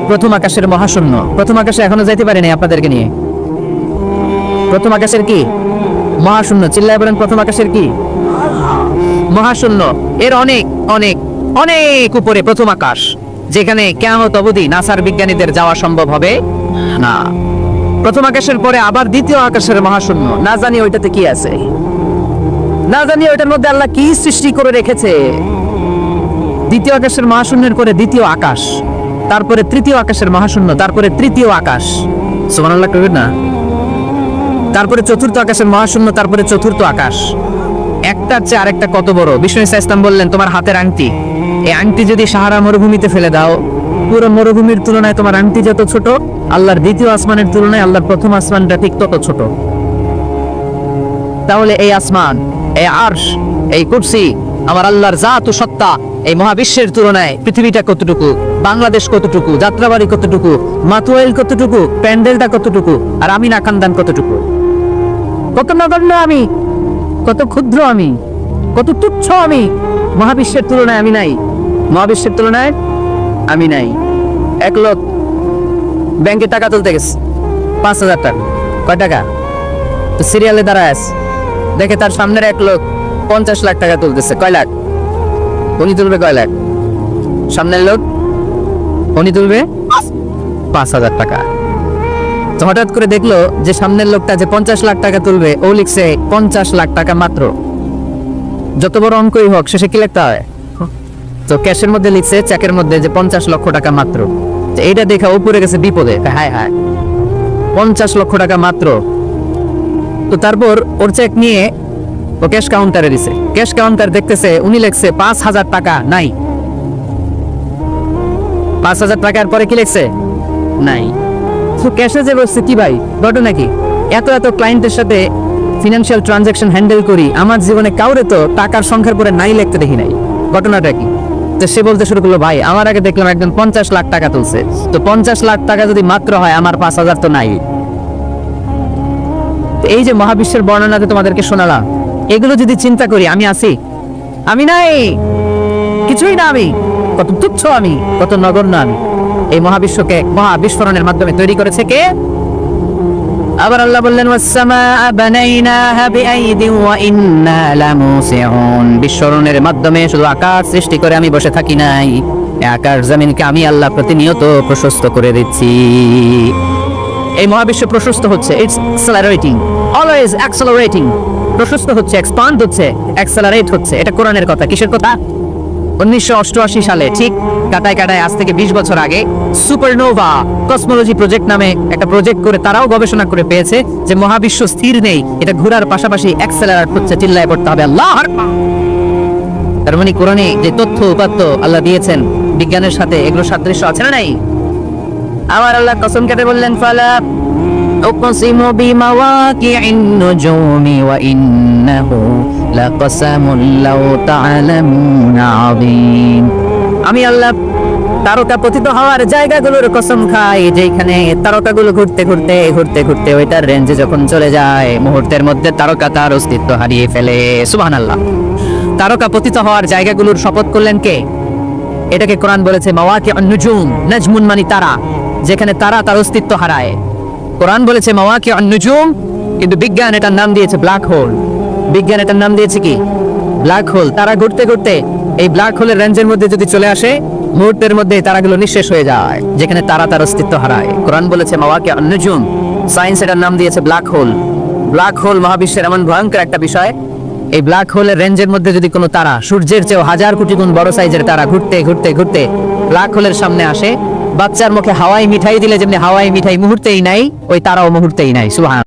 প্রথম আকাশের মহাশূন্য। প্রথম আকাশে এখনো যাইতে পারেনি আপনাদেরকে নিয়ে। প্রথম আকাশের কি? মহাশূন্য। চিল্লায় বলেন, প্রথম আকাশের কি? মহাশূন্য। এর অনেক অনেক অনেক উপরে প্রথম আকাশ, যেখানে কিয়ামত অবধি নাসার বিজ্ঞানীদের যাওয়া সম্ভব হবে না। প্রথম আকাশের পরে আবার দ্বিতীয় আকাশের মহাশূন্য। না জানি ওইটাতে কি আছে, না জানি ওইটার মধ্যে আল্লাহ কি সৃষ্টি করে রেখেছে। দ্বিতীয় আকাশের মহাশূন্যের পরে দ্বিতীয় আকাশ, তারপরে তৃতীয় আকাশের মহাশূন্য, তারপরে তৃতীয় আকাশ। সুবহানাল্লাহ কইবেন না? তারপরে চতুর্থ আকাশের মহাশূন্য, তারপরে চতুর্থ আকাশ। একটার চেয়ে আরেকটা কত বড়। বিষ্ণু ইসলাম বললেন, তোমার হাতের আংটি, এই আংটি যদি সাহারা মরুভূমিতে ফেলে দাও, পুরো মরুভূমির তুলনায় তোমার আংটি যত ছোট, আল্লাহর দ্বিতীয় আসমানের তুলনায় আল্লাহর প্রথম আসমানটা ঠিক তত ছোট। তাহলে এই আসমান, এই আরশ, এই কুরসি, আমার আল্লাহর জাত ও সত্তা, এই মহাবিশ্বের তুলনায় পৃথিবীটা কতটুকু, বাংলাদেশ কতটুকু, যাত্রাবাড়ি কতটুকু, মাতুয়াইল কতটুকু, প্যান্ডেলটা কতটুকু, আর আমি না খানদান কতটুকু। কত নগণ্য আমি, কত ক্ষুদ্র আমি, কত তুচ্ছ আমি। মহাবিশ্বের তুলনায় আমি নাই, মহাবিশ্বের তুলনায় আমি নাই। এক লোক ব্যাংকে টাকা তুলতে গেছে, 5,000 টাকা। কয় টাকা? তো সিরিয়ালে দাঁড়ায় আছে, দেখে তার সামনের এক লোক 50 লাখ টাকা তুলতেছে। কয় লাখ? উনি তুলবে কয় লাখ? সামনের লোক উনি তুলবে 5,000 টাকা। তো হঠাৎ করে দেখলো যে সামনের লোকটা যে 50 লাখ টাকা তুলবে, ও লিখছে 50 লাখ টাকা মাত্র। যত বড় অঙ্কই হোক, শেষে কি লিখতে হয়? তো ক্যাশের মধ্যে লিখছে, চেকের মধ্যে, যে 50 লক্ষ টাকা মাত্র। এইটা দেখা ও পড়ে গেছে বিপদে। হায় হায়, 50 লক্ষ টাকা মাত্র। তো তারপর ওর চেক নিয়ে ও ক্যাশ কাউন্টারে দিছে। ক্যাশ কাউন্টার দেখতেছে উনি লিখছে 5,000 টাকা নাই। 5,000 টাকার পরে কি লিখছে? নাই। তো ক্যাশে যে বসছে, কি ভাই ঘটনা কি? এত এত ক্লায়েন্টের সাথে ফিনান্সিয়াল ট্রানজাকশন হ্যান্ডেল করি, আমার জীবনে কাউরে তো টাকার সংখ্যার পরে নাই লিখতে দেখি নাই, ঘটনাটা কি? তো সে বলতে শুরু করলো, ভাই আমার আগে দেখলাম একজন 50 লাখ টাকা তুলছে, তো 50 লাখ টাকা যদি মাত্র হয়, আমার 5,000 তো নাই। এই যে মহাবিশ্বের বর্ণনাতে তোমাদেরকে শোনালাম, এগুলো যদি চিন্তা করি, আমি আছি? আমি নাই, কিছুই না। আমি কত তুচ্ছ, আমি কত নগণ্য। আমি এই মহাবিশ্বকে মহাবিস্ফোরণের মাধ্যমে তৈরি করেছে কে? আবার আল্লাহ বললেন, ওয়াস-সামাআ বানাইনাহা বিআইদিন ওয়া ইন্না লামুসিউন। বিস্ফোরণের মাধ্যমে শুধু আকাশ সৃষ্টি করে আমি বসে থাকি নাই, এই আকাশ জমিনকে আমি আল্লাহ প্রতিনিয়ত প্রশস্ত করে দিচ্ছি। এই মহাবিশ্ব প্রশস্ত হচ্ছে, ইটস অ্যাক্সেলারেটিং, অলওয়েজ অ্যাক্সেলারেটিং। প্রশস্ত হচ্ছে, এক্সপান্ড হচ্ছে, অ্যাক্সেলারেট হচ্ছে। এটা কোরআনের কথা। কিসের কথা? 1988 সালে, ঠিক কাটায় কাটায় আজ থেকে 20 বছর আগে, সুপারনোভা কসমোলজি প্রজেক্ট নামে একটা প্রজেক্ট করে তারাও গবেষণা করে পেয়েছে যে মহাবিশ্ব স্থির নেই, এটা ঘোরার পাশাপাশি অ্যাক্সেলারেট হচ্ছে। চিল্লায় পড়তে হবে আল্লাহু আকবার। তার মানে কোরআনে যে তথ্য উপাত্ত আল্লাহ দিয়েছেন, বিজ্ঞানের সাথে এগুলো সাদৃশ্য আছে না নাই? আমার আল্লাহ কসম কেটে বললেন, ফালা উকসিমু বিমাওয়াকি'ন নুজুমি ওয়া ইন্নাহু লাকসামুন লাউ তা'লামুনা আযীম। আমি আল্লাহ তারকা পতিত হওয়ার জায়গাগুলোর কসম খাই, যেখানে তারকাগুলো ঘুরতে ঘুরতে ঘুরতে ঘুরতে ওইটার রেঞ্জে যখন চলে যায়, মুহূর্তের মধ্যে তারকা তার অস্তিত্ব হারিয়ে ফেলে। সুবহানাল্লাহ। তারকা পতিত হওয়ার জায়গাগুলোর শপথ করলেন কে? এটাকে কোরআন বলেছে মাওয়াকিউন নুজুম, নাজমুন মানে তারা, যেখানে তারা তার অস্তিত্ব হারায়। কোরআন বলেছে মাওয়াকিউন নুজুম, কিন্তু বিজ্ঞান এটার নাম দিয়েছে ব্ল্যাক হোল। বিজ্ঞান এটার নাম দিয়েছে কি? Black hole. তারা ঘুরতে ঘুরতে এই ব্ল্যাক হোলের রেঞ্জের মধ্যে যদি চলে আসে, মুহূর্তের মধ্যে তারাগুলো নিঃশেষ হয়ে যায়, যেখানে তারা তার অস্তিত্ব হারায়। কোরআন বলেছে মাওয়াকিউন নুজুম, সায়েন্স এটার নাম দিয়েছে ব্ল্যাক হোল। ব্ল্যাক হোল মহাবিশ্বের এমন ভয়ঙ্কর একটা বিষয়, এই ব্ল্যাক হোলের রেঞ্জের মধ্যে যদি কোনো তারা সূর্যের চেয়েও হাজার কোটি গুণ বড় সাইজের তারা ঘুরতে ঘুরতে ঘুরতে ব্ল্যাক হোলের সামনে আসে, বাচ্চার মুখে হাওয়াই মিঠাই দিলে যেমনি হাওয়াই মিঠাই মুহূর্তেই নাই, ওই তারাও মুহূর্তেই নাই। সুবহান।